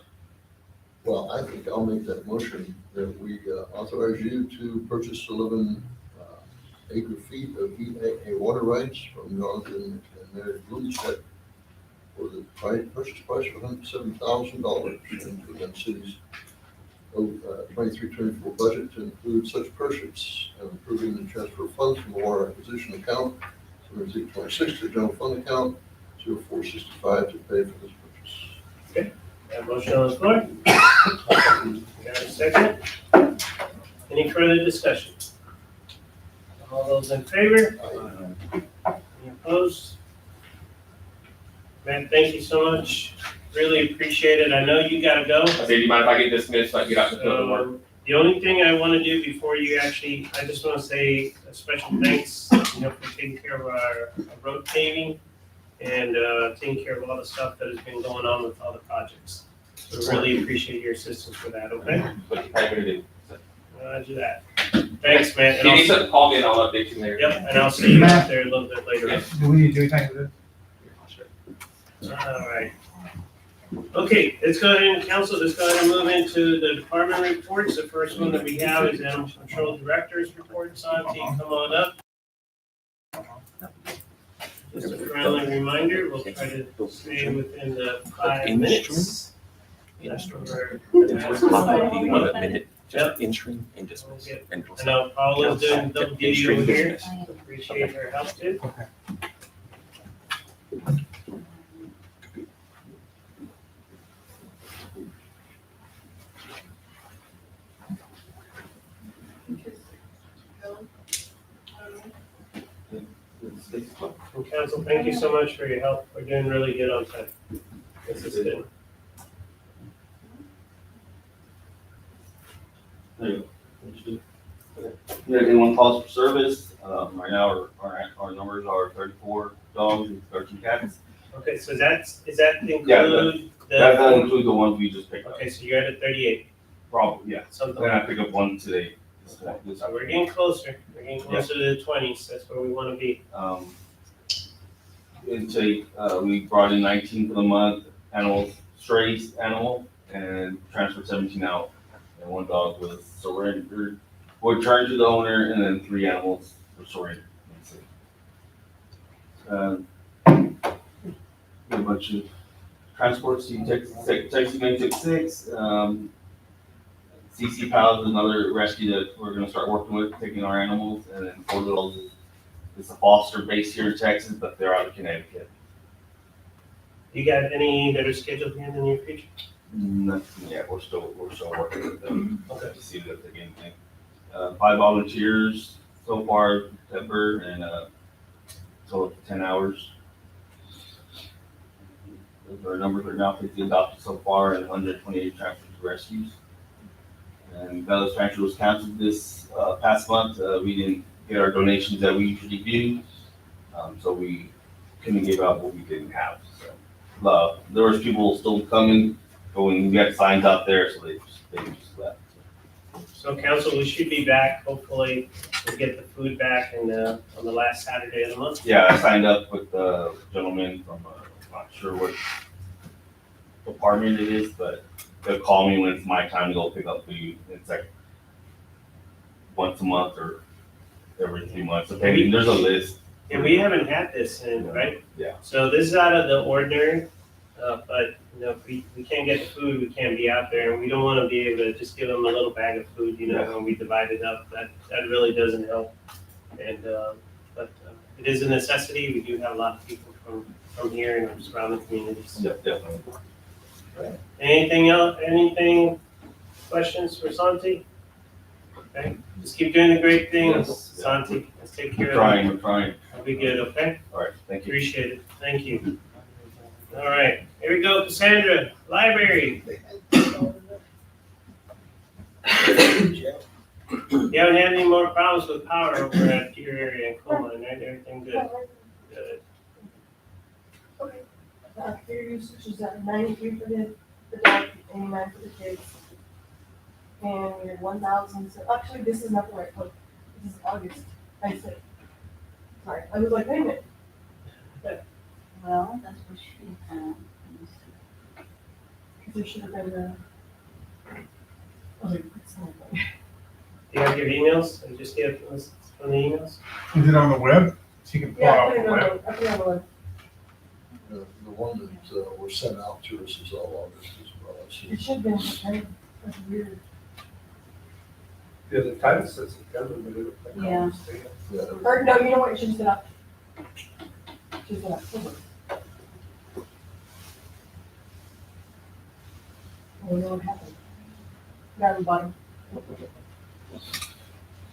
Well, I think I'll make that motion that we authorize you to purchase 11 acre feet of EAA water rights from Jonathan and Mary Bloomstead for the purchase price of $107,000 into the city's 23-24 budget to include such purchase and approving the transfer of funds from the water acquisition account 26 to general fund account 0465 to pay for this purchase. Got a motion on the floor? Got a second? Any further discussion? All those in favor? Any opposed? Man, thank you so much. Really appreciate it. I know you gotta go. I said, do you mind if I get dismissed so I can get out to the field of work? The only thing I want to do before you actually, I just want to say a special thanks, for taking care of our road paving and taking care of all the stuff that has been going on with all the projects. So really appreciate your assistance for that, okay? What you probably gonna do? Do that. Thanks, man. If And you need I'll, something, call me and I'll update you later. yep, and I'll see you out there a little bit later. Yeah. Do we need to do anything with this? All right. Okay, let's go ahead and council, let's go ahead and move into the department reports. The first one that we have is Animal Control Director's report. Santi, come on up. Just a friendly reminder, we'll try to stay within the 5 minutes. That's where- Yep. Interim and dismiss. Okay. And I know Paula's doing double duty over here. Appreciate her help too. And council, thank you so much for your help. We're doing really good on time. This is good. There you go. Yeah, anyone calls for service, right now, our numbers are 34 dogs and 13 cats. Okay, so is that Yeah, include That doesn't the, include the ones we just picked up. okay, so you're at a 38, Probably, yeah. something Then like I pick up one today. So we're getting closer. We're getting closer to the 20s. That's where we want to be. Intake, we brought in 19 for the month, animals, strays animal, and transferred 17 out. And one dog was surrendered, returned to the owner, and then 3 animals were surrendered. A bunch of transports, Texas Man took 6, CC Pals is another rescue that we're gonna start working with, taking our animals, and then Fort Little is a foster base here in Texas, but they're out of Connecticut. You got any that are scheduled here in the near future? Nothing yet, we're still working with them Okay. to see if they get anything. 5 volunteers so far, September, and so it's 10 hours. Those are our numbers right now, 50 adopted so far and 128 transfers to rescues. And Bella's transfer was canceled this past month. We didn't get our donations that we usually do, so we couldn't give out what we didn't have. So there was people still coming, but when we had signs out there, so they just left. So council, we should be back, hopefully, we'll get the food back on the last Saturday of the month. Yeah, I signed up with the gentleman from, I'm not sure what department it is, but they'll call me when it's my time to go pick up food. It's like once a month or every 3 months, depending, there's a list. And we haven't had this in, right? Yeah. So this is out of the ordinary, but, you know, if we can't get the food, we can't be out there, and we don't wanna be able to just give them a little bag of food, you know, when we divide it up, that really doesn't help. And, but it is a necessity, we do have a lot of people from here and surrounding communities. Yeah, definitely. Anything else, questions for Santi? Okay, just keep doing the great things, Yes, yeah. Santi, let's take care We're of it. trying. I'll be good, okay? All right, thank you. Appreciate it, thank you. All right, here we go, Cassandra, library. You haven't had any more problems with power over at your area in Coleman, right? Everything good? Good. Computer usage is at 93 for the adult, 89 for the kids. And we had 1,000, so actually this is not the right one. This is August, I said. Sorry, I was like, wait a minute. Well, that's what she had. Because there should have been oh, it's not right. Do you have your emails? I just get us from the emails? Is it on the web? So you can pull it Yeah, I off put it the on web? the, I put it on the web. The one that was sent out to us is all August as well. I see. It should have been September. That's weird. Yeah, the title says September, but it. Yeah. Yeah, it was- Or, no, you know what, it should have been up. Should have been October. I don't know what happened. Down the bottom.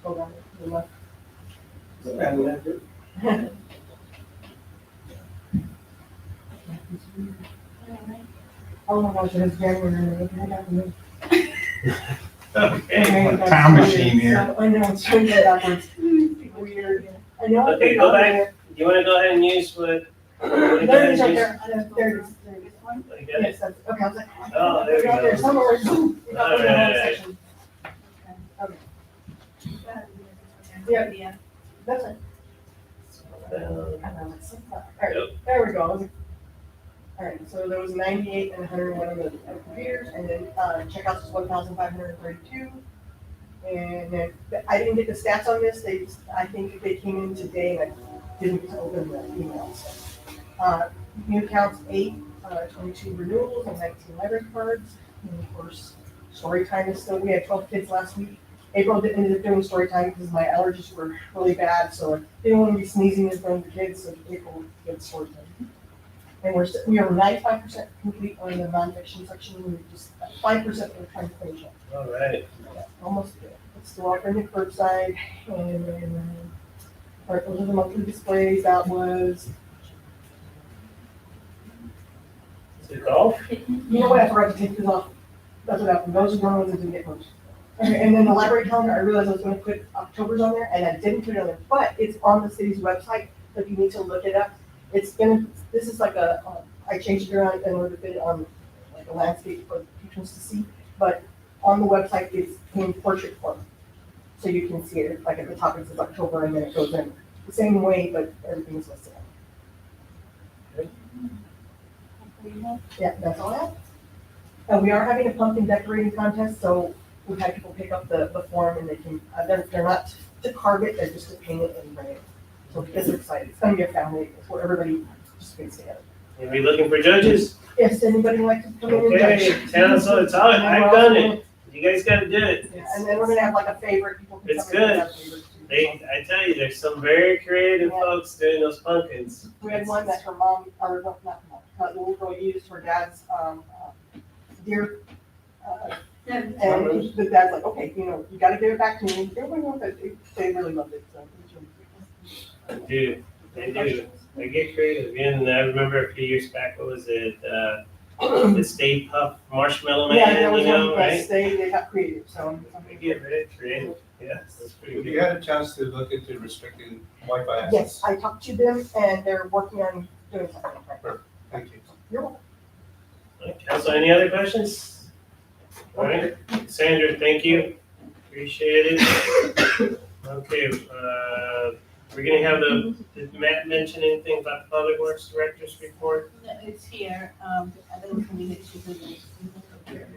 Go down to the left. Oh my gosh, it is January, I got the move. Okay, Time machine here. I know, it's turned it backwards. Weird. I know. I Okay, put it go on back. there. you wanna go ahead and use what? There it is right there. There it is. There it is. You got it? Yes, that's, okay, I was like. Oh, there we Right go. somewhere. It got put in the wrong Alright. section. Yeah. That's it. Alright, there we go. Alright, so there was 98 and 101 of the computers, and then, checkouts was 1,532. And then, I didn't get the stats on this, I think they came in today and I didn't open the emails. New accounts 8, 22 renewals and 19 library cards, and of course, story time is still, we had 12 kids last week. April ended up doing story time because my allergies were really bad, so I didn't want to be sneezing in front of the kids, so April did story time. And we are 95% complete on the nonfiction section, we're just 5% we're trying to finish up. All right. Almost there. It's still offering the curbside, and then, all right, those are the monthly displays, that was, Is it golf? you know what, I forgot to take this off. That's what happened, those are the ones that didn't get posted. Okay, and then the library calendar, I realized I was gonna put October's on there, and I didn't put it on there, but it's on the city's website, so if you need to look it up, it's gonna, this is like I changed it around in order to fit it on like a landscape for patrons to see, but on the website, it's in portrait form. So you can see it, like at the top, it says October, and then it goes in the same way, but everything's listed. Yeah, that's all I have. And we are having a pumpkin decorating contest, so we've had people pick up the form and they can, they're not to carve it, they're just to paint it and bring it. So kids are excited, it's gonna be a family, it's where everybody just gets together. Are we looking for judges? Yes, anybody like to come in and Okay, judge? tell us, it's all, I've done it. You guys gotta do it. Yeah, and then we're gonna have like a favorite, people can It's come in and good. have favorites too. I tell you, there's some very creative folks doing those pumpkins. We had one that her mom, or not mom, her little girl used her dad's, deer, and the dad's like, okay, you know, you gotta give it back to me. Everybody knows that they really loved it, so. It was really Dude, They do. They get creative. And I remember a few years back, what was it, the Stay Puft Marshmallow Yeah, Man, there was you know, one, right? they got creative, so. They get very creative. Yeah, that's pretty Have good. you had a chance to look into restricting Wi-Fi access? Yes, I talked to them and they're working on doing something. Thank you. You're welcome. Council, any other questions? All right, Sandra, thank you. Appreciate it. Okay, we're gonna have did Matt mention anything about the Public Works Director's report? No, it's here, I don't believe it should be.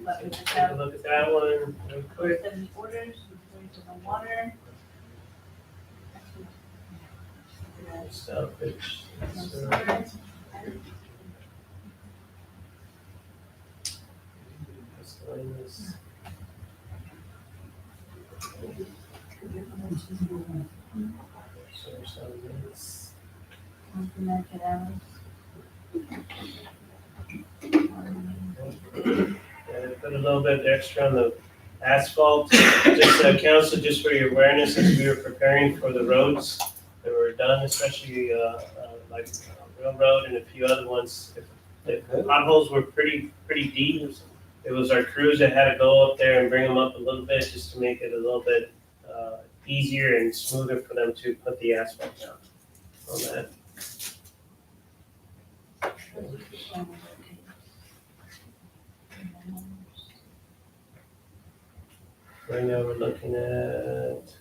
But we just Take a have look at that one real quick. 70 orders, going to the water. Selfish. Put a little bit extra on the asphalt, just council, just for your awareness, as we were preparing for the roads that were done, especially like Railroad and a few other ones. The potholes were pretty deep. It was our crews that had to go up there and bring them up a little bit, just to make it a little bit easier and smoother for them to put the asphalt down on that. Right now, we're looking at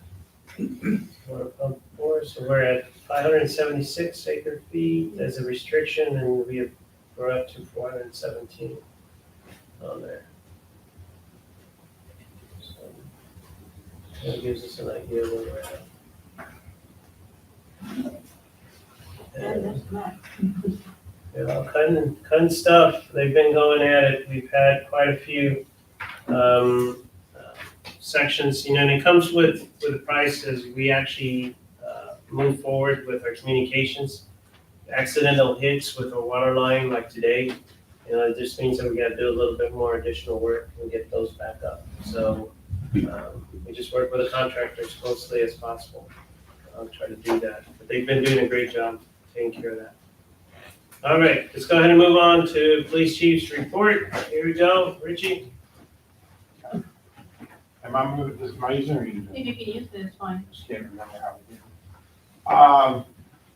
water pump 4, so we're at 576 acre feet as a restriction, and we're up to 417 on there. So that gives us an idea of where we're at. And, cutting stuff. They've been going at it. We've had quite a few sections, and it comes with the price as we actually move forward with our communications. Accidental hits with a water line like today, it just means that we got to do a little bit more additional work and get those back up. So we just work with the contractors as closely as possible. I'll try to do that. But they've been doing a great job taking care of that. All right, let's go ahead and move on to police chief's report. Here we go, Richie. Am I moving this amazing or you? If you can use this, fine. Just can't remember how to do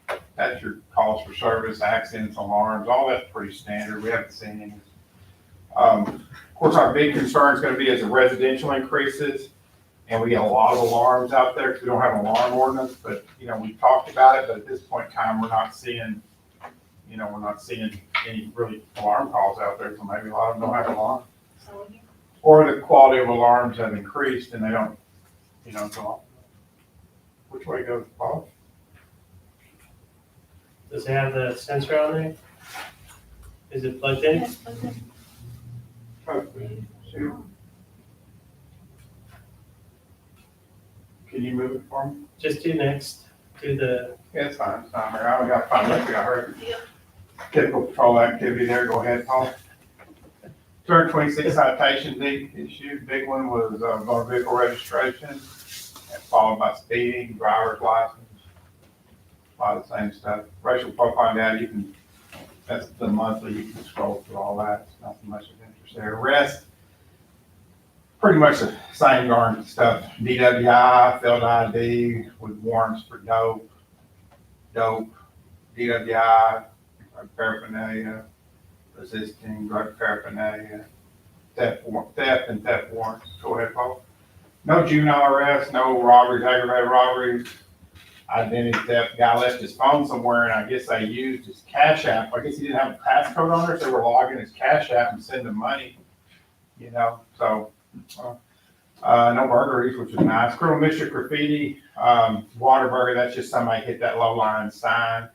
it. That's your calls for service, accidents, alarms, all that's pretty standard. We haven't seen any. Of course, our big concern is gonna be as the residential increases and we get a lot of alarms out there because we don't have an alarm ordinance, but, we talked about it, but at this point in time, we're not seeing any really alarm calls out there, so maybe a lot of them don't have alarms. Or the quality of alarms have increased and they don't, go off. Which way goes Bob? Does it have the sensor on there? Is it plugged in? Yes, okay. Shoot. Can you move it for me? Just do next. Do the, Yeah, it's fine, it's fine. I got 5 minutes, I heard typical patrol activity there. Go ahead, Paul. 226 citations issued. Big one was motor vehicle registration, followed by speeding, driver's license, a lot of the same stuff. Racial profiling data, that's the monthly, you can scroll through all that. It's not much of interest there. Rest, pretty much the same darn stuff. DWI, failed ID with warrants for dope, DWI, paraphernalia, resisting drug paraphernalia, theft and theft warrants. Go ahead, Paul. No juvenile arrests, no robberies, aggravated robberies, identity theft. Guy left his phone somewhere and I guess they used his Cash App. I guess he didn't have a passcode on there, so they were logging his Cash App and sending money, so. No burglaries, which is nice. Criminal mischief graffiti, Waterbury, that's just somebody hit that low line sign.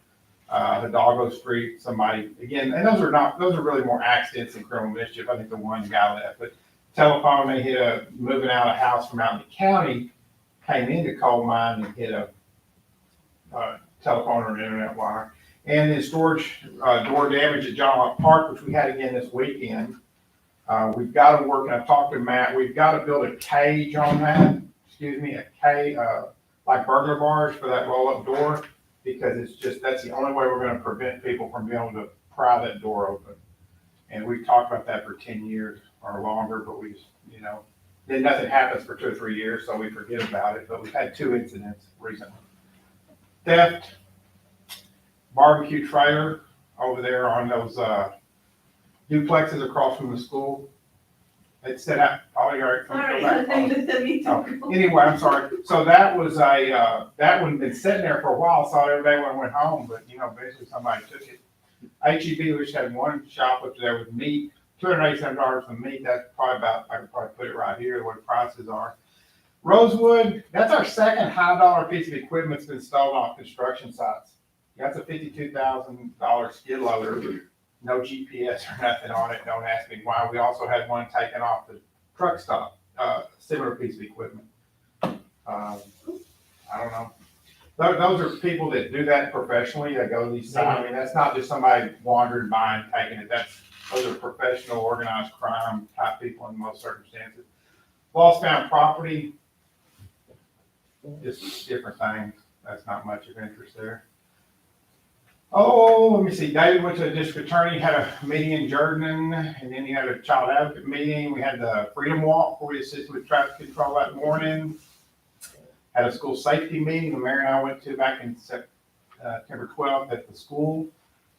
Hidalgo Street, somebody, again, and those are really more accidents than criminal mischief. I think the one guy left, but telephone, they hit moving out of a house from out in the county, came into coal mine and hit a telephone or internet wire. And then storage, door damage at John Locke Park, which we had again this weekend. We've got to work, and I've talked to Matt, we've got to build a cage on that, a K, like burglar bars for that roll-up door. because it's just, that's the only way we're gonna prevent people from being able to pry that door open. And we've talked about that for 10 years or longer, but we just, you know, then nothing happens for 2 or 3 years, so we forget about it, but we've had 2 incidents recently. Theft, barbecue trailer over there on those, duplexes across from the school. It set out, oh, you're right. Sorry, I think you said me too. Oh, anyway, I'm sorry. So that was that one had been sitting there for a while, saw it every day when I went home, but you know, basically somebody took it. HEB, which had one shop up there with meat, $287 for meat. That's probably about, I could probably put it right here, what prices are. Rosewood, that's our second high dollar piece of equipment that's been installed on construction sites. That's a $52,000 skid loader. No GPS or nothing on it. Don't ask me why. We also had one taken off the truck stop, similar piece of equipment. I don't know. Those are people that do that professionally. That go to these sites. I mean, that's not just somebody wandering by and taking it. Those are professional, organized crime type people in most circumstances. Lost found property, just different things. That's not much of interest there. Oh, let me see. David went to the district attorney, had a meeting in Jordan, and then he had a child advocate meeting. We had the Freedom Walk where we assisted with traffic control that morning. Had a school safety meeting the mayor and I went to back in September 12th at the school.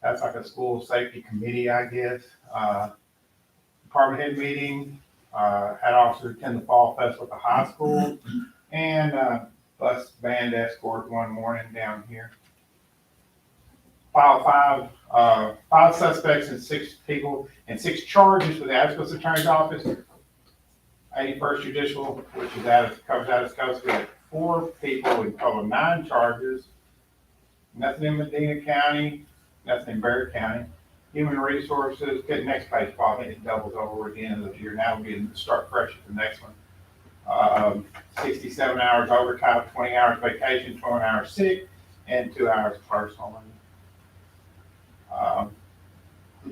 That's like a school safety committee, I guess. Department head meeting, had officers attend the fall festival at the high school, and bus band escort one morning down here. File 5 suspects and 6 people and 6 charges with the Atascosa Attorney's Office. 81st Judicial, which is covers Atascosa, we had 4 people with total 9 charges. Nothing in Medina County, nothing in Bexar County. Human Resources, get next page, Paul, I think it doubles over at the end of the year. Now we'll be start fresh at the next one. 67 hours overtime, 20 hours vacation, 20 hours sick, and 2 hours personal.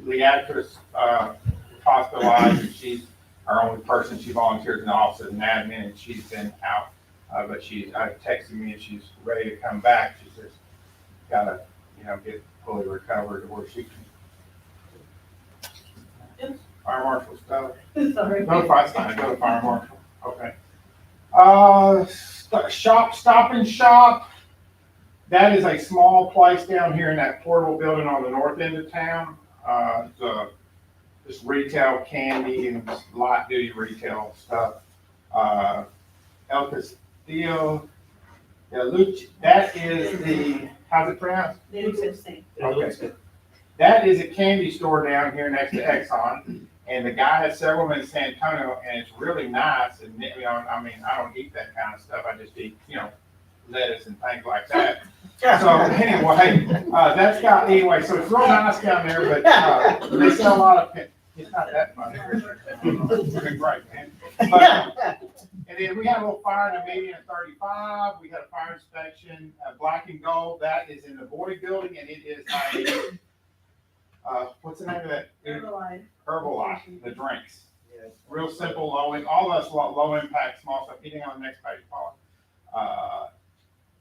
The actress hospitalized, and she's our only person. She volunteers in the office as an admin, and she's been out. But she's texted me, and she's ready to come back. She's just gotta, get fully recovered to where she can. Fire marshal stuff. Sorry. No, it's fine. Go to fire marshal. Okay. Stop and Shop. That is a small place down here in that portable building on the north end of town. It's just retail candy and light duty retail stuff. El Castillo, that is the, how's it pronounced? They look the same. Okay. That is a candy store down here next to Exxon. And the guy has several in San Antonio, and it's really nice. And, I don't eat that kind of stuff. I just eat, lettuce and things like that. So anyway, so it's real nice down there, but they sell a lot of, it's not that much. It's been great, man. But, and then we had a little fire in the meeting at 35. We had a fire inspection, Black and Gold. That is in the Boyd building, and it is what's the name of that? Herbalife, the drinks. Real simple, all that's low impact, small stuff. Anything on the next page, Paul?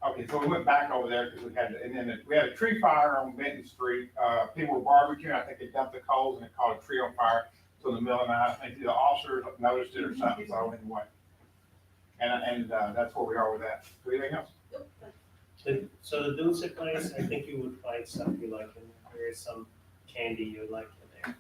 Okay, so we went back over there because we had a tree fire on Benton Street. People were barbecuing. I think they dumped the coals and it caught a tree on fire. So in the middle of the night, I think the officers noticed it or something. So anyway, and that's where we are with that. Anything else? So the Dulce place, I think you would find stuff you like in there. There is some candy you like in there.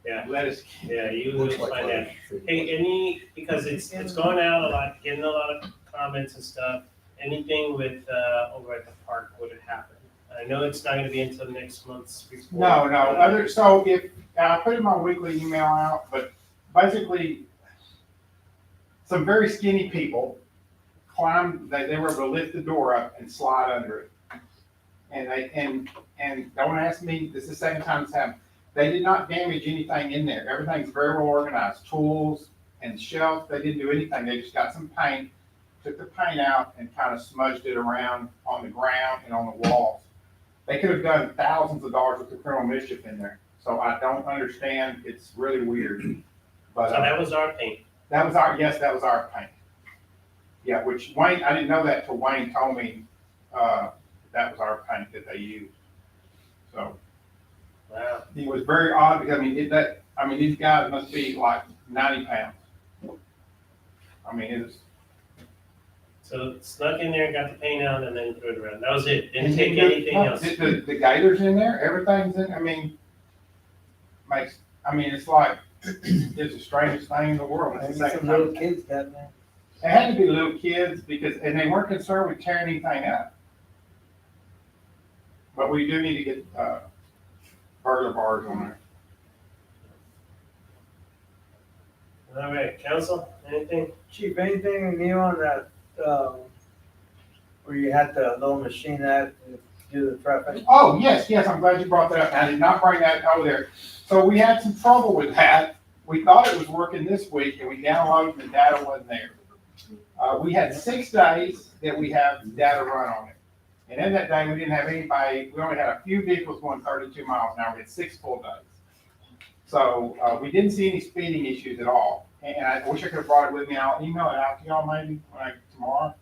Yeah, Lettuce. yeah, you would find that. Hey, because it's gone out a lot, getting a lot of comments and stuff. Anything with over at the park would have happened. I know it's not gonna be until next month's report. No. So if I put in my weekly email out, but basically, some very skinny people climbed. They were able to lift the door up and slide under it. And don't ask me. This is the second time it's happened. They did not damage anything in there. Everything's very well organized. Tools and shelves. They didn't do anything. They just got some paint, took the paint out, and kind of smudged it around on the ground and on the walls. They could have done thousands of dollars worth of criminal mischief in there. So I don't understand. It's really weird. But So that was our paint. that was our paint. Yeah, which Wayne, I didn't know that till Wayne told me that was our paint that they used. So Wow. it was very odd because, these guys must be like 90 pounds. I mean, it was. So snuck in there, got the paint out, and then threw it around. That was it. Didn't take anything else. The gators in there, everything's in, it's like, it's the strangest thing in the world. It's the Maybe second some time. little kids got there. It had to be little kids and they weren't concerned with tearing anything up. But we do need to get, burglar bars on there. All right, council, anything? Chief, anything new on that, where you had the little machine that to do the traffic? Oh, yes, I'm glad you brought that up. I did not bring that over there. So we had some trouble with that. We thought it was working this week and we downloaded and the data wasn't there. We had 6 days that we have data run on it. And in that day, we didn't have anybody, we only had a few vehicles going 32 miles an hour. We had 6 full days. So, we didn't see any speeding issues at all. And I wish I could have brought it with me. I'll email it out to y'all maybe tomorrow.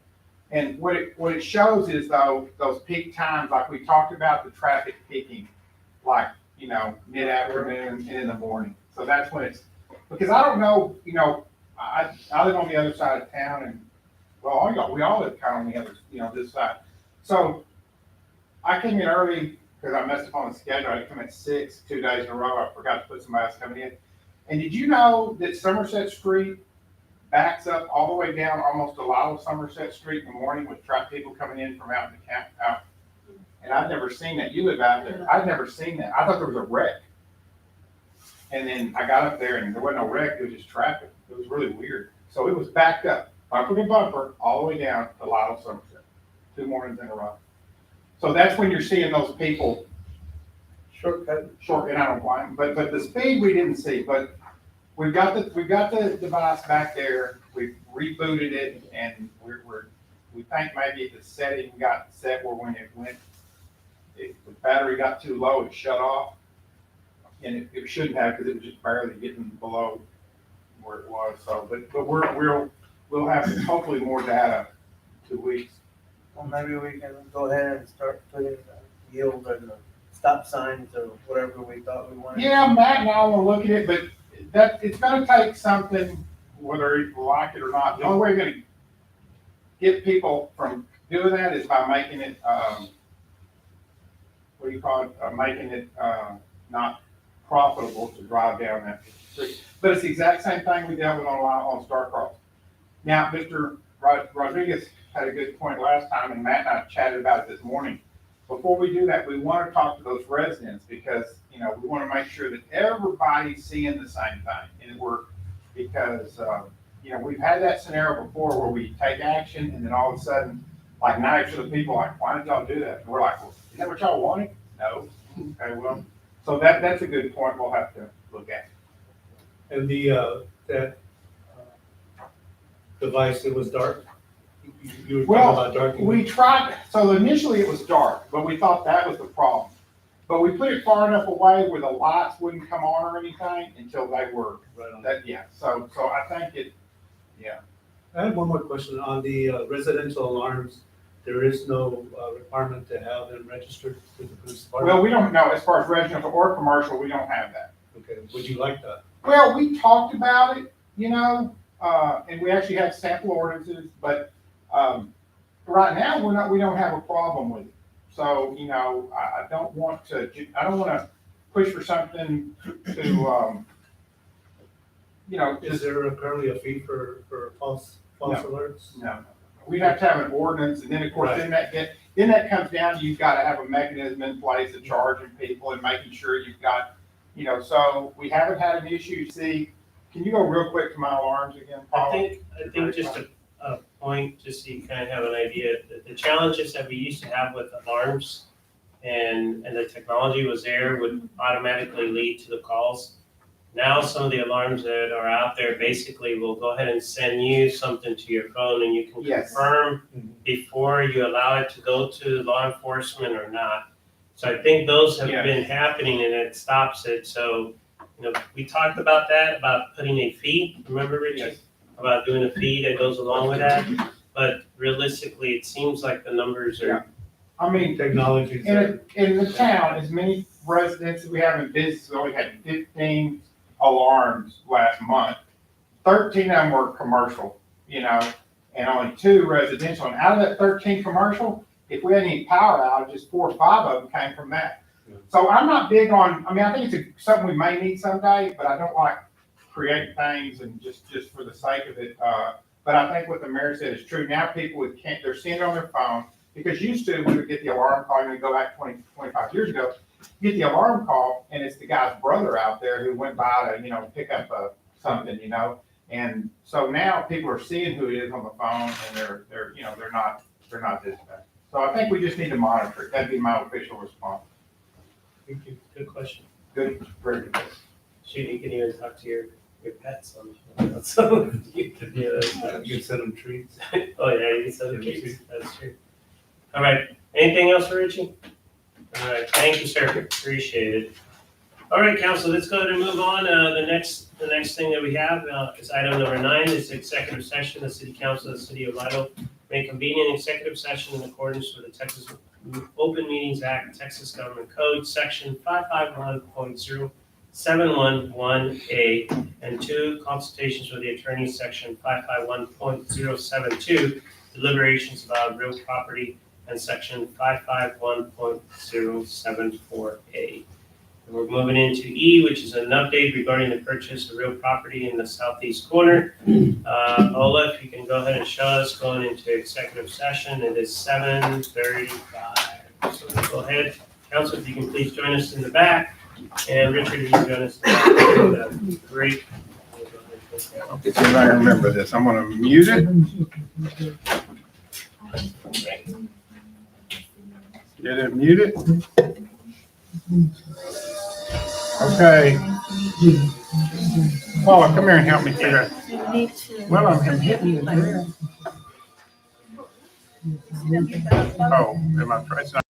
And what it shows is though, those peak times, like we talked about the traffic peaking, like, mid-afternoon and in the morning. So that's when it's, because I don't know, I live on the other side of town and, well, we all live kind of on the other, this side. So I came in early because I messed up on the schedule. I come at 6, 2 days in a row. I forgot to put somebody else coming in. And did you know that Somerset Street backs up all the way down almost a lot of Somerset Street in the morning with people coming in from out in the camp out? And I've never seen that. You live out there. I've never seen that. I thought there was a wreck. And then I got up there and there wasn't no wreck. It was just traffic. It was really weird. So it was backed up, bumper to bumper, all the way down to Lyle Somerset, 2 mornings in a row. So that's when you're seeing those people Shortcut. and I don't blame them, but the speed we didn't see, but we've got the device back there, we've rebooted it, and we think maybe the setting got set where when it went, the battery got too low, it shut off, and it shouldn't have, because it was just barely getting below where it was, so, but we'll have hopefully more data in 2 weeks. Well, maybe we can go ahead and start putting the yield and the stop signs or whatever we thought we wanted. Yeah, Matt and I will look at it, but it's gonna take something, whether you like it or not. The only way you're gonna get people from doing that is by making it, making it, not profitable to drive down that street. But it's the exact same thing we dealt with on Starcross. Now, Mr. Rodriguez had a good point last time, and Matt and I chatted about it this morning. Before we do that, we want to talk to those residents because, we want to make sure that everybody's seeing the same thing. And because we've had that scenario before where we take action and then all of a sudden, like 90% of the people are like, why did y'all do that? And we're like, well, is that what y'all wanted? No. Okay, well, so that's a good point we'll have to look at. And that device, it was dark? You were Well, talking about dark? We tried, so initially it was dark, but we thought that was the problem. But we put it far enough away where the lights wouldn't come on or anything until they were, Right on. so I think I have one more question on the residential alarms. There is no requirement to have them registered with the police department? well, we don't know, as far as residential or commercial, we don't have that. Okay, would you like that? Well, we talked about it, and we actually have sample ordinances, but, right now, we don't have a problem with it. So, I don't want to push for something to, Is there currently a fee for false alerts? no. We'd have to have an ordinance, and then, of course, then that comes down to you've got to have a mechanism in place of charging people and making sure you've got, so we haven't had an issue. See, can you go real quick to my alarms again, Paul? I think just a point, just so you kind of have an idea, the challenges that we used to have with alarms and the technology was there would automatically lead to the calls. Now, some of the alarms that are out there basically will go ahead and send you something to your phone and you can Yes. confirm before you allow it to go to law enforcement or not. So I think those have Yes. been happening and it stops it. So, we talked about that, about putting a fee, remember, Richard? Yes. About doing a fee that goes along with that. But realistically, it seems like the numbers are I mean, Technologies. in the town, as many residents as we have in business, we only had 15 alarms last month. 13 of them were commercial, you know, and only 2 residential. And out of that 13 commercial, if we had any power outages, 4 or 5 of them came from that. So I'm not big on, I mean, I think it's something we may need someday, but I don't like create things and just for the sake of it. But I think what the mayor said is true. Now people they're seeing it on their phone. Because used to, we would get the alarm call, and we go back 20, 25 years ago, get the alarm call, and it's the guy's brother out there who went by to, you know, pick up something, you know. And so now people are seeing who it is on the phone, and they're you know, they're not dispatched. So I think we just need to monitor it. That'd be my official response. Thank you. Good question. Good, very good. Shoot, you can even talk to your pets on the phone. So you could do You that. can send them treats. Oh, yeah, you can send them treats. That's true. All right. Anything else for Richie? All right. Thank you, sir. Appreciate it. All right, council, let's go ahead and move on. The next thing that we have is item number 9, is executive session. The city council of the city of Vital may convene an executive session in accordance with the Texas Open Meetings Act, Texas Government Code, section 551.0711A, and 2, consultations with the attorney, section 551.072, deliberations about real property, and section 551.074A. We're moving into E, which is an update regarding the purchase of real property in the southeast corner. Ola, if you can go ahead and show us going into executive session. It is 7:35. So let's go ahead. Council, if you can please join us in the back. And Richard, if you can join us in the back. Great. Okay, see if I can remember this. I'm gonna mute it. Get it muted. Okay. Paula, come here and help me figure it. Well, I'm hitting it. Oh, am I pressing?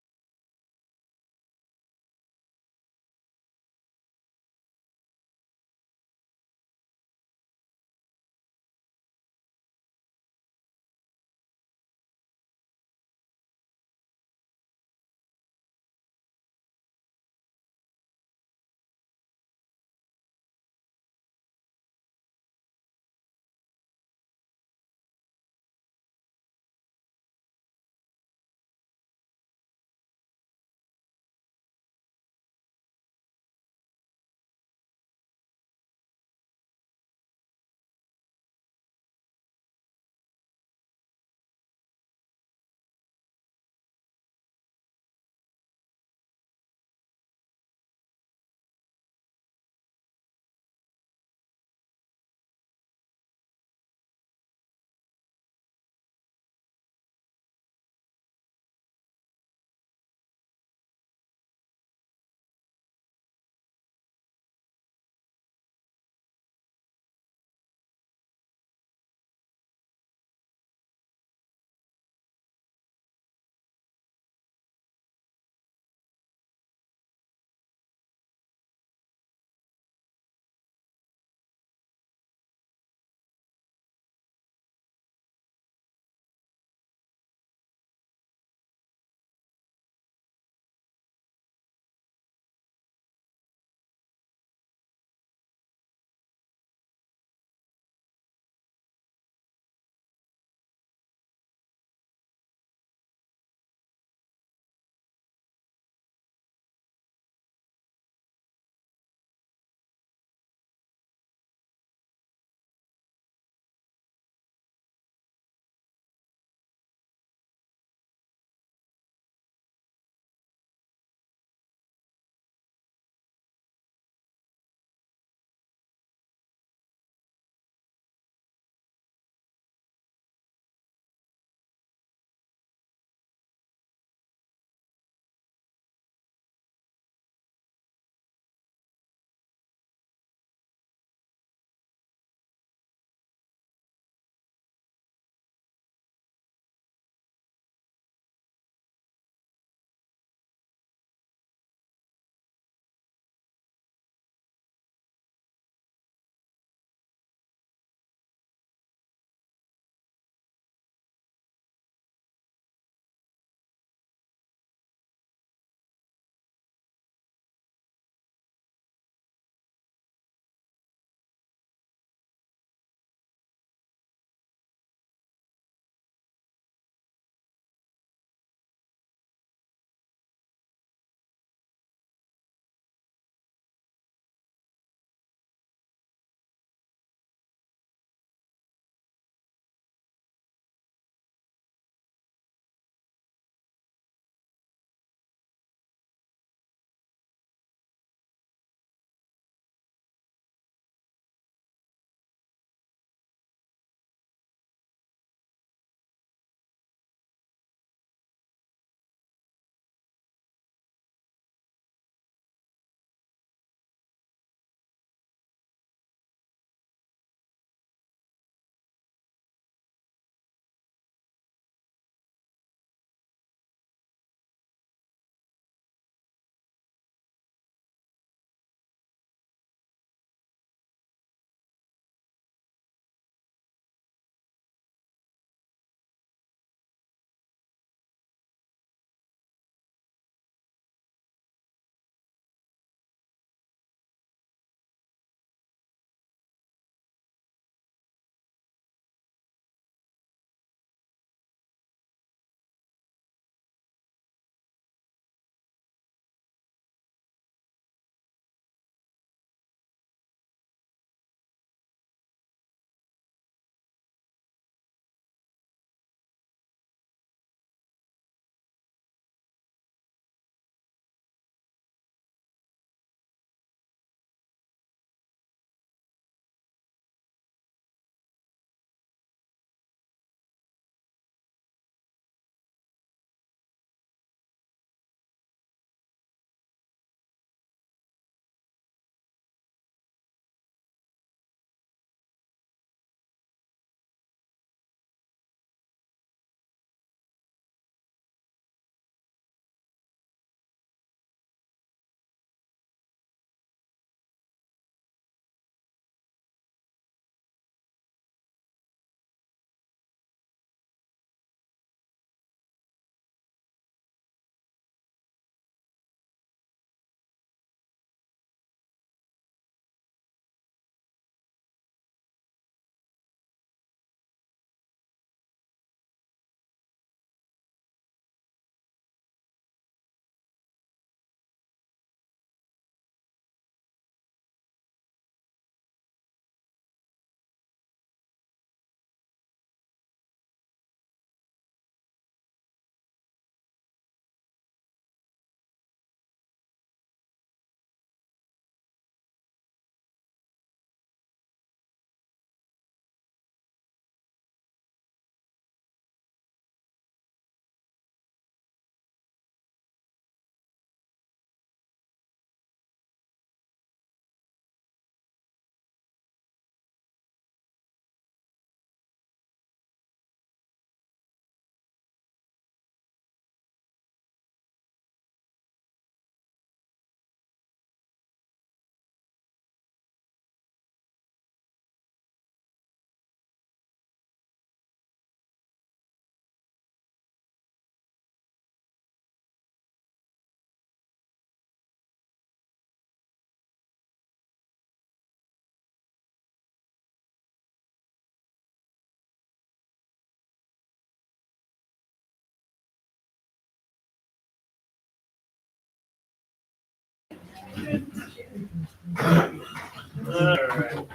Alright.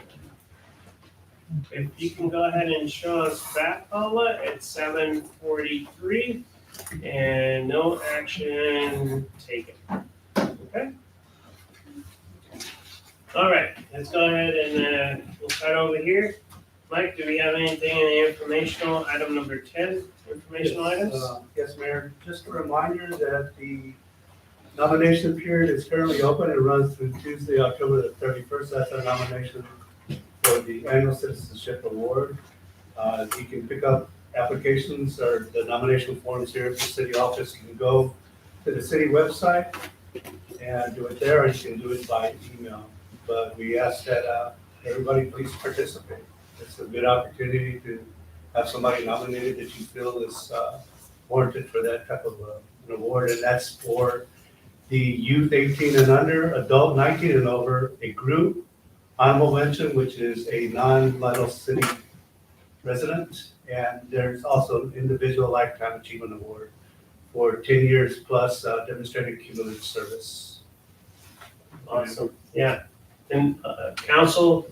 If you can go ahead and show us back, Paula, at 7:43, and no action taken. Okay? All right, let's go ahead and we'll start over here. Mike, do we have anything in the informational, item number 10, informational items? Yes, Mayor, just a reminder that the nomination period is currently open. It runs through Tuesday, October the 31st. That's our nomination for the Annual Citizenship Award. You can pick up applications or the nomination forms here at the city office. You can go to the city website and do it there, or you can do it by email. But we ask that everybody please participate. It's a good opportunity to have somebody nominated that you feel is warranted for that type of an award, and that's for the youth 18 and under, adult 19 and over, a group, honorable mention, which is a non-Lytle City resident, and there's also an individual lifetime achievement award for 10 years plus demonstrated cumulative service. Awesome, yeah. And council,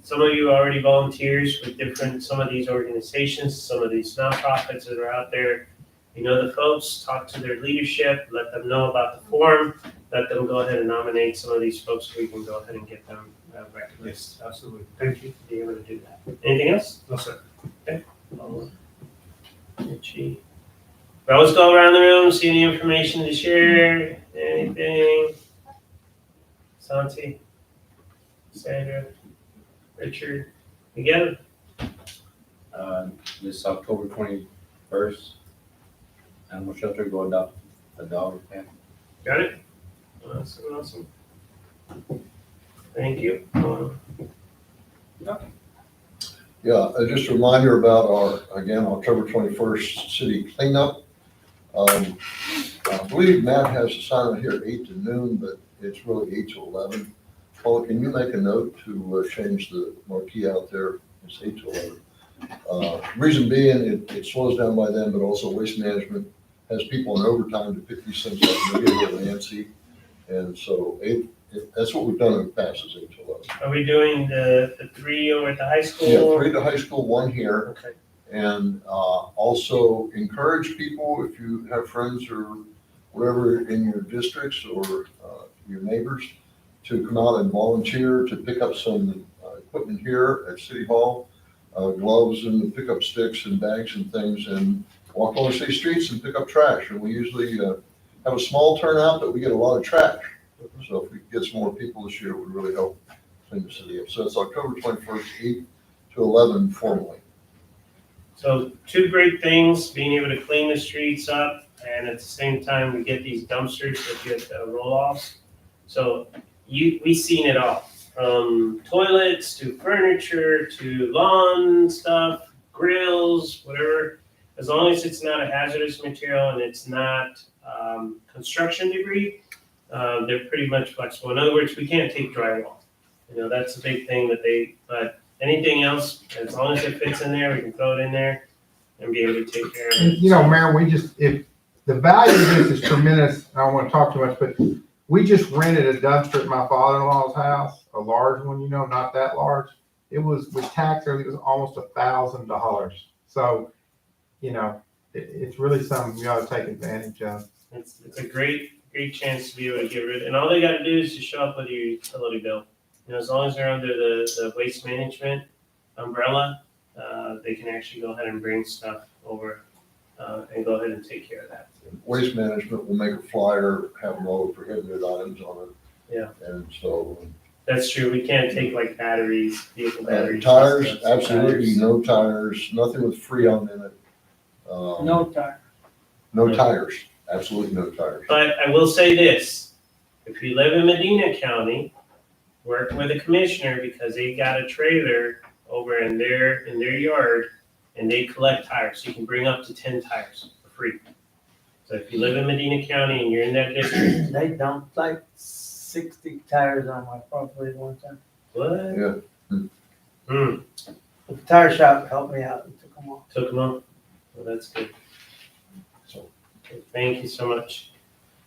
some of you already volunteers with some of these organizations, some of these nonprofits that are out there. You know the folks, talk to their leadership, let them know about the forum, let them go ahead and nominate some of these folks so we can go ahead and get them recognized. Yes, absolutely. Thank you. Be able to do that. Anything else? No, sir. Richie. But let's go around the room, see any information to share, anything. Santi, Sandra, Richard, again. This October 21st, animal shelter go adopt a dog. Yeah. Got it? Awesome. Thank you. Yeah, just a reminder about our, again, October 21st city cleanup. I believe Matt has a sign here 8 to noon, but it's really 8 to 11. Paula, can you make a note to change the marquee out there? It's 8 to 11. Reason being, it slows down by then, but also Waste Management has people in overtime to pick these things up, maybe a little antsy. And so that's what we've done in the past is 8 to 11. Are we doing the 3 over at the high school? Yeah, 3 to high school, 1 here. Okay. And also encourage people, if you have friends or whatever in your districts or your neighbors, to come out and volunteer to pick up some equipment here at City Hall, gloves and pickup sticks and bags and things, and walk on the city streets and pick up trash. And we usually have a small turnout, but we get a lot of trash. So if we get some more people this year, it would really help clean the city up. So it's October 21st, 8 to 11 formally. So 2 great things, being able to clean the streets up, and at the same time, we get these dumpsters that get roll-offs. So we've seen it all, from toilets to furniture to lawn stuff, grills, whatever. As long as it's not a hazardous material and it's not construction debris, they're pretty much flexible. In other words, we can't take drywall. That's a big thing but anything else, as long as it fits in there, we can throw it in there and be able to take care of it. Mayor, if the value of this is tremendous, I don't want to talk too much, but we just rented a dumpster at my father-in-law's house, a large one, not that large. It was with tax, it was almost $1,000. So, it's really something you ought to take advantage of. It's a great chance to be able to get rid of it. And all they got to do is just show up with your utility bill. As long as they're under the waste management umbrella, they can actually go ahead and bring stuff over and go ahead and take care of that. Waste Management will make a flyer, having all the prohibited items on it. Yeah. And so. That's true. We can't take like batteries, vehicle batteries. Tires, and stuff. absolutely, Tires. no tires, nothing with Freon in it. No tire. No tires, absolutely no tires. But I will say this, if you live in Medina County, work with a commissioner because they got a trailer over in their yard and they collect tires. You can bring up to 10 tires for free. So if you live in Medina County and you're in that district, They dumped like 60 tires on my property one time. what? Yeah. The tire shop helped me out and took them off. Took them off? Well, that's good. So. Okay, thank you so much.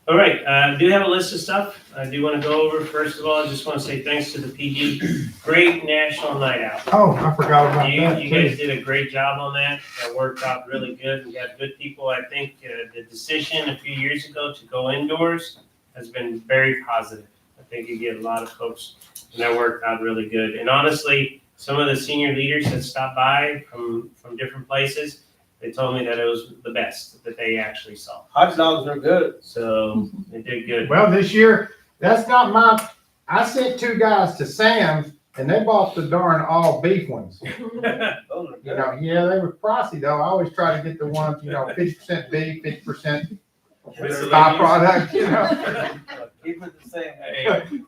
All right, I do have a list of stuff I do want to go over. First of all, I just want to say thanks to the PD. Great national night out. Oh, I forgot about that You too. guys did a great job on that. That worked out really good. We got good people. I think the decision a few years ago to go indoors has been very positive. I think you get a lot of folks, and that worked out really good. And honestly, some of the senior leaders that stopped by from different places, they told me that it was the best that they actually saw. Hot dogs are good. So they did good. Well, this year, that's not I sent 2 guys to Sam's and they bought the darn all beef ones. Those are You good. know, yeah, they were pricey though. I always try to get the ones, 50% beef, 50% byproduct, Keep it the same. Hey,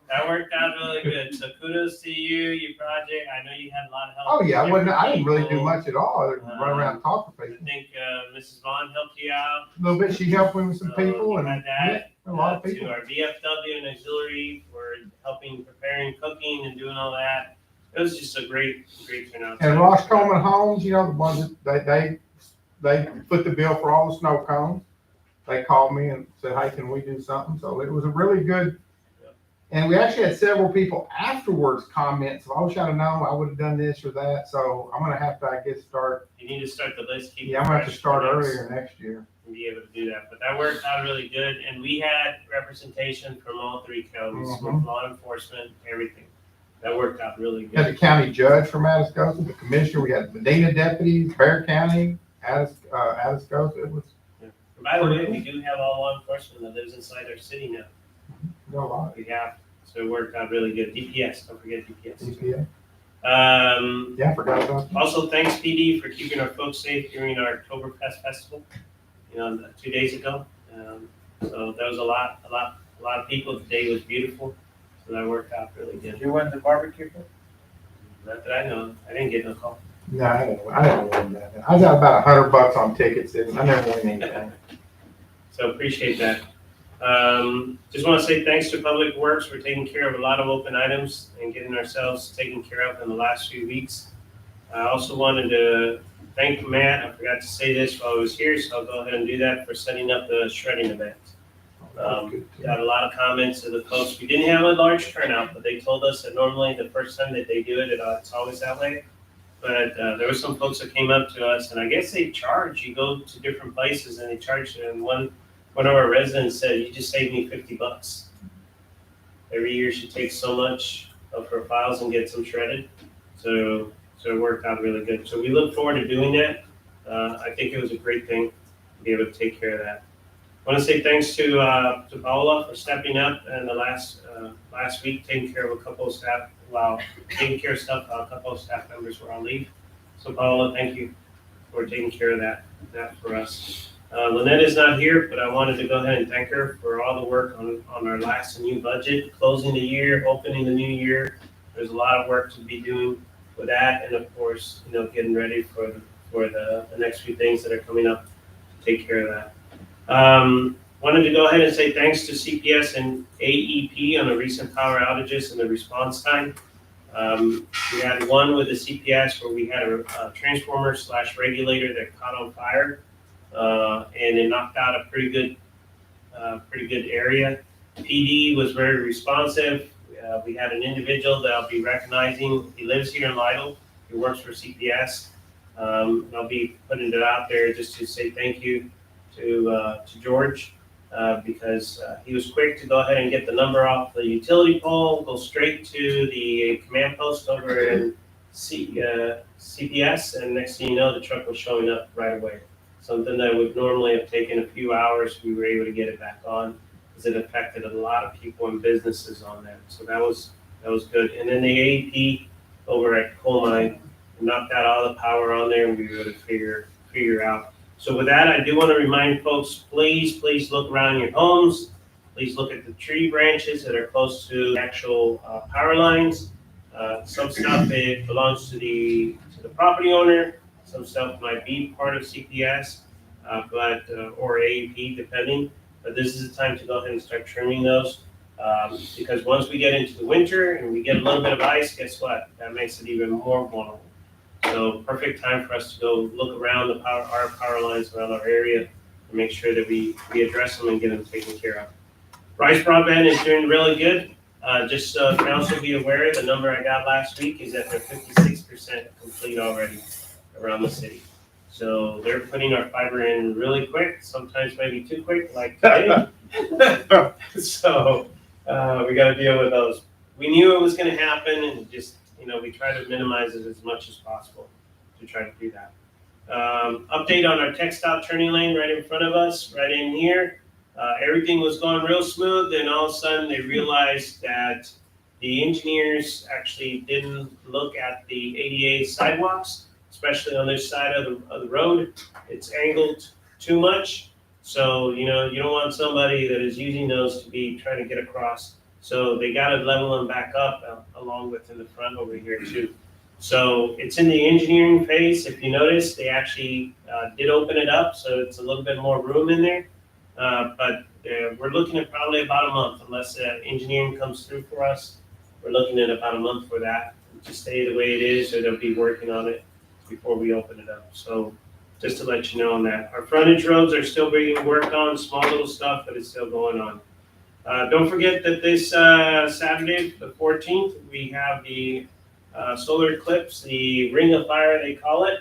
that worked out really good. So kudos to you, your project. I know you had a lot of help. Oh, yeah, I didn't really do People. much at all, other than run around and talk to I people. think Mrs. Vaughn helped you out. A little bit, she helped me with some people You and had that. a lot of To people. our VFW and auxiliary for helping preparing cooking and doing all that. It was just a great turnout. And Ross Coleman Homes, the ones that they put the bill for all the snow cones. They called me and said, hey, can we do something? So it was a really good, and we actually had several people afterwards comment, so I wish I'd have known, I would have done this or that. So I'm gonna have to, I guess, start, You need to start the list. Keep yeah, it I'm gonna have to fresh start for next- earlier next year. and be able to do that. But that worked out really good, and we had representation from all 3 counties, with Mhm. law enforcement, everything. That worked out really We had good. the county judge from Atascosa, the commissioner, we had Medina deputies, Bear County, Atascosa, it was And by the way, we do have all law enforcement that lives inside our city now. a lot. We have, so it worked out really good. DPS, don't forget DPS. CPA. Yeah, I forgot about that. Also, thanks PD for keeping our folks safe during our Oktoberfest festival, 2 days ago. So there was a lot of people. The day was beautiful, so that worked out really Did good. you win the barbecue? Not that I know, of. I didn't get no call. No, I didn't win that. I got about $100 on tickets and I never won anything. So appreciate that. Just want to say thanks to Public Works for taking care of a lot of open items and getting ourselves taken care of in the last few weeks. I also wanted to thank Matt. I forgot to say this while I was here, so I'll go ahead and do that for setting up the shredding event. Got a lot of comments to the post. We didn't have a large turnout, but they told us that normally the first time that they do it, it's always that way. But there were some folks that came up to us, and I guess they charge. You go to different places and they charge you. And one of our residents said, "You just saved me $50. Every year she takes so much of her files and gets them shredded." So it worked out really good. So we look forward to doing that. I think it was a great thing to be able to take care of that. I want to say thanks to Paola for stepping up in the last week, taking care of a couple of staff, taking care of stuff while a couple of staff members were on leave. So Paola, thank you for taking care of that for us. Lynette is not here, but I wanted to go ahead and thank her for all the work on our last and new budget, closing the year, opening the new year. There's a lot of work to be doing with that, and of course, getting ready for the next few things that are coming up to take care of that. Wanted to go ahead and say thanks to CPS and AEP on the recent power outages and the response time. We had one with the CPS where we had a transformer / regulator that caught on fire, and it knocked out a pretty good area. PD was very responsive. We had an individual that I'll be recognizing. He lives here in Lytle. He works for CPS. I'll be putting it out there just to say thank you to George, because he was quick to go ahead and get the number off the utility pole, go straight to the command post over in CPS, and next thing you know, the truck was showing up right away. Something that would normally have taken a few hours, we were able to get it back on, because it affected a lot of people and businesses on that. So that was good. And then the AEP over at Coal Mine knocked out all the power on there, and we were able to figure out. So with that, I do want to remind folks, please look around your homes. Please look at the tree branches that are close to the power lines. Some stuff, it belongs to the property owner. Some stuff might be part of CPS, or AEP, depending. But this is the time to go ahead and start trimming those. Because once we get into the winter and we get a little bit of ice, guess what? That makes it even more vulnerable. So perfect time for us to go look around our power lines around our area and make sure that we address them and get them taken care of. Rice Broadband is doing really good. Just so council be aware, the number I got last week is that they're 56% complete already around the city. So they're putting our fiber in really quick, sometimes maybe too quick, like today. So we got to deal with those. We knew it was going to happen, and just, we try to minimize it as much as possible to try to do that. Update on our TxDOT turning lane right in front of us, right in here. Everything was going real smooth, and all of a sudden they realized that the engineers actually didn't look at the ADA sidewalks, especially on this side of the road. It's angled too much. So, you don't want somebody that is using those to be trying to get across. So they got to level them back up along with in the front over here too. So it's in the engineering phase. If you notice, they actually did open it up, so it's a little bit more room in there. But we're looking at probably about a month, unless engineering comes through for us. We're looking at about a month for that to stay the way it is, or they'll be working on it before we open it up. So just to let you know on that. Our frontage roads are still being worked on, small little stuff, but it's still going on. Don't forget that this Saturday, the 14th, we have the solar eclipse, the Ring of Fire, they call it.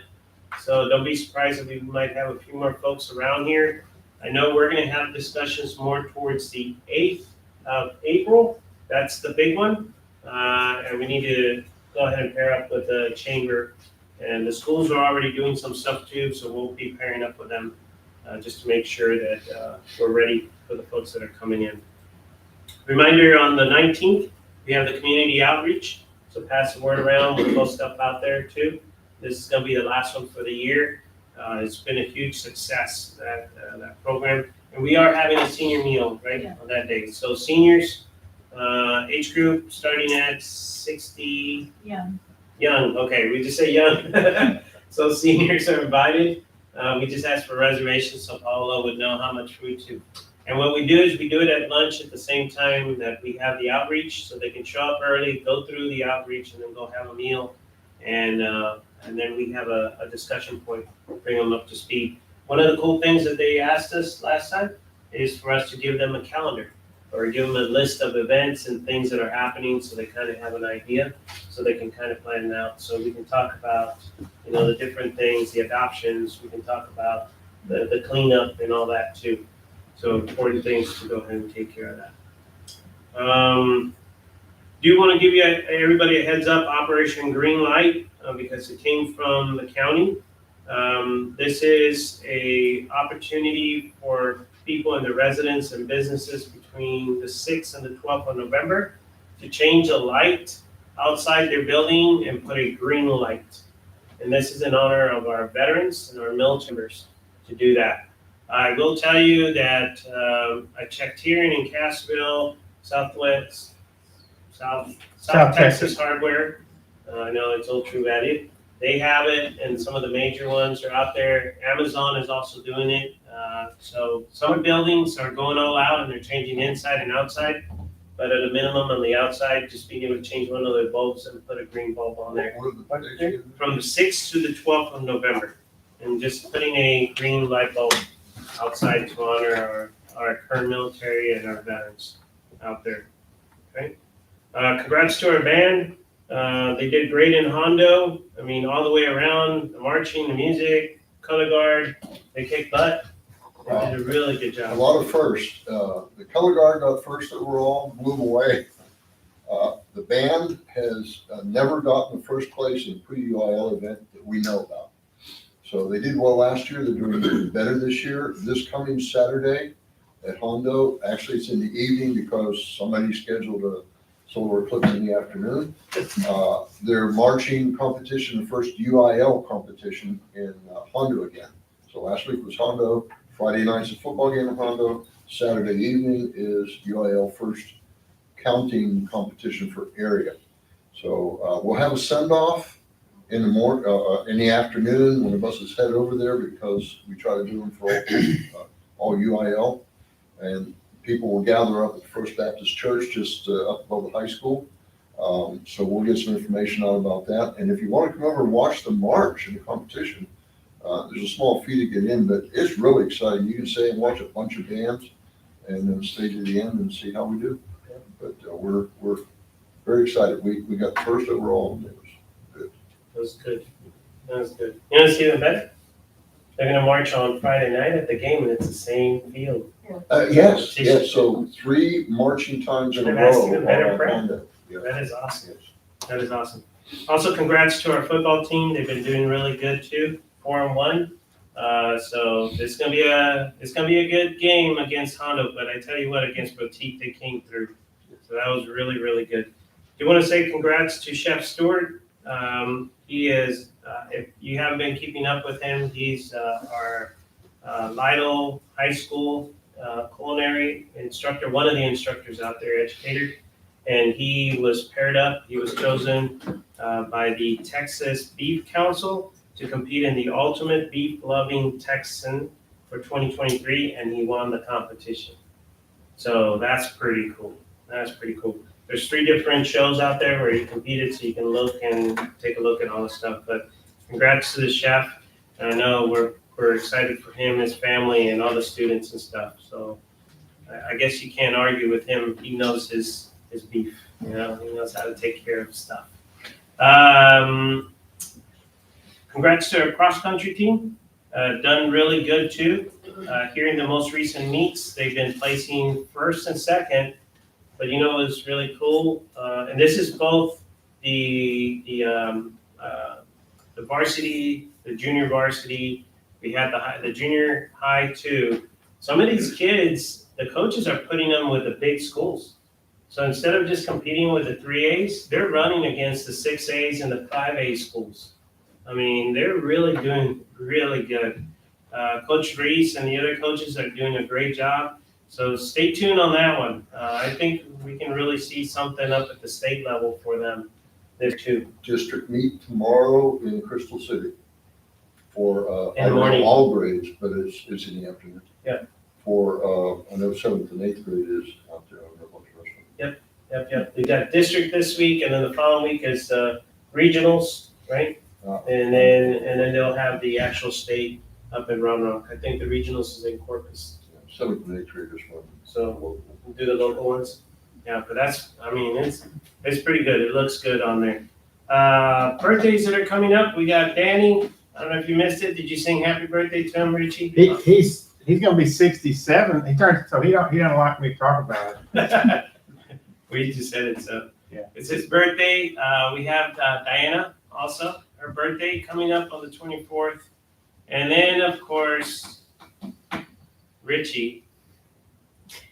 So don't be surprised if we might have a few more folks around here. I know we're going to have discussions more towards the 8th of April. That's the big one. And we need to go ahead and pair up with the chamber. And the schools are already doing some stuff too, so we'll be pairing up with them just to make sure that we're ready for the folks that are coming in. Reminder, on the 19th, we have the community outreach. So pass the word around. We'll post stuff out there too. This is going to be the last one for the year. It's been a huge success, that program. And we are having a senior meal, right, on that day. So seniors, age group starting at 60. Young, okay, we just say young. So seniors are invited. We just ask for reservations so Paolo would know how much food to. And what we do is we do it at lunch at the same time that we have the outreach, so they can show up early, go through the outreach, and then go have a meal. And then we have a discussion point, bring them up to speed. One of the cool things that they asked us last time is for us to give them a calendar or give them a list of events and things that are happening so they kind of have an idea, so they can kind of plan it out. So we can talk about, the different things, the adoptions, we can talk about the cleanup and all that too. So important things to go ahead and take care of that. Do want to give everybody a heads up, Operation Green Light, because it came from the county. This is a opportunity for people and the residents and businesses between the 6th and the 12th of November to change a light outside their building and put a green light. And this is in honor of our veterans and our military members to do that. I will tell you that I checked here in Cassville, South Texas Hardware. I know it's Old True Value. They have it, and some of the major ones are out there. Amazon is also doing it. So some buildings are going all out, and they're changing inside and outside. But at a minimum, on the outside, just being able to change one of the bulbs and put a green bulb on there. What are the dates? From the 6th to the 12th of November, and just putting a green light bulb outside to honor our current military and our veterans out there. Okay. Congrats to our band. They did great in Hondo. I mean, all the way around, the marching, the music, color guard, they kicked butt. They did a really good A job. lot of firsts. The color guard got first overall, blew them away. The band has never gotten the first place in a pre-UIL event that we know about. So they did well last year. They're doing better this year. This coming Saturday at Hondo, actually it's in the evening because somebody scheduled a solar eclipse in the afternoon. Their marching competition, the first UIL competition in Hondo again. So last week was Hondo. Friday night's a football game in Hondo. Saturday evening is UIL first counting competition for area. So we'll have a send-off in the afternoon when the buses head over there, because we try to do them for all UIL, and people will gather up at the First Baptist Church just up above the high school. So we'll get some information out about that. And if you want to come over and watch the march and the competition, there's a small fee to get in, but it's really exciting. You can stay and watch a bunch of bands, and then stay to the end and see how we do. But we're very excited. We got the first overall, and it was good. That was good. That was good. You know what's even better? They're gonna march on Friday night at the game, and it's the same field. Yes, so 3 marching times in a That's row. even better on prep. Honda. Yeah. That is awesome. That is awesome. Also, congrats to our football team. They've been doing really good too, 4-1. So it's gonna be a good game against Hondo. But I tell you what, against Boutique, they came through. So that was really, really good. Do want to say congrats to Chef Stewart. He is, if you haven't been keeping up with him, he's our Lytle High School culinary instructor, one of the instructors out there, educator. And he was paired up, he was chosen by the Texas Beef Council to compete in the Ultimate Beef Loving Texan for 2023, and he won the competition. So that's pretty cool. That's pretty cool. There's 3 different shows out there where he competed, so you can look and take a look at all the stuff. But congrats to the chef. And I know we're excited for him, his family, and all the students and stuff. So I guess you can't argue with him. He knows his beef. You know, he knows how to take care of stuff. Congrats to our cross-country team. Done really good too. Here in the most recent meets, they've been placing 1st and 2nd. But you know what's really cool? And this is both the varsity, the junior varsity. We had the junior high too. Some of these kids, the coaches are putting them with the big schools. So instead of just competing with the 3As, they're running against the 6As and the 5A schools. I mean, they're really doing really good. Coach Reese and the other coaches are doing a great job. So stay tuned on that one. I think we can really see something up at the state level for them there too. District meet tomorrow in Crystal City for, In I the know morning. all grades, but it's in the afternoon. Yeah. For, I know 7th and 8th grade is out there on the restaurant. Yep. We got district this week, and then the following week is regionals, right? And then they'll have the actual state up in Round Rock. I think the regionals is in Corpus. 7th and 8th grade is one. So we'll do the local ones. Yeah, but it's pretty good. It looks good on there. Birthdays that are coming up, we got Danny. I don't know if you missed it. Did you sing happy birthday to him, Richie? He's gonna be 67. He doesn't like me to talk about it. We just said it, so. Yeah. It's his birthday. We have Diana also, her birthday coming up on the 24th. And then, of course, Richie,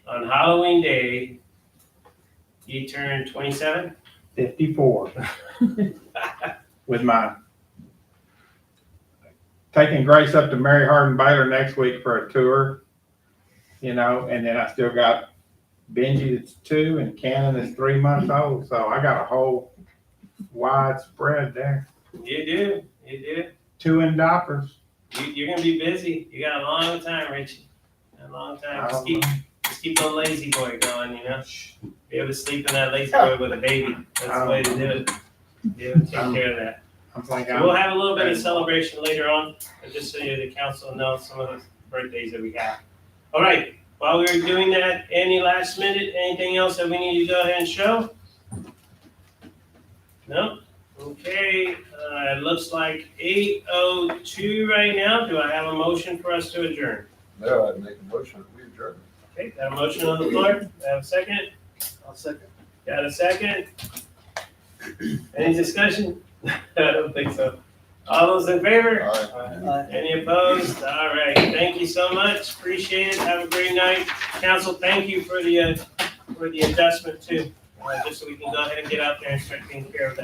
on Halloween Day, he turned 27. 54. With my taking Grace up to Mary Hardin Baylor next week for a tour, and then I still got Benji that's 2 and Cannon that's 3 months old. So I got a whole wide spread there. You do. 2 in diapers. You're gonna be busy. You got a long time, Richie. A long time. Just keep the lazy boy going, Be able to sleep in that lazy boy with a baby. That's the way to do it. Yeah, take care of that. We'll have a little bit of celebration later on, but just so the council knows some of the birthdays that we have. All right, while we were doing that, any last minute, anything else that we need to go ahead and show? No? Okay, it looks like 8:02 right now. Do I have a motion for us to adjourn? There, I'd make a motion that we adjourn. Okay, got a motion on the floor? Do I have a second? I'll second. Got a second? Any discussion? I don't think so. All those in favor? Aye. Any opposed? All right, thank you so much. Appreciate it. Have a great night. Council, thank you for the adjustment too. Just so we can go ahead and get out there and start taking care of that.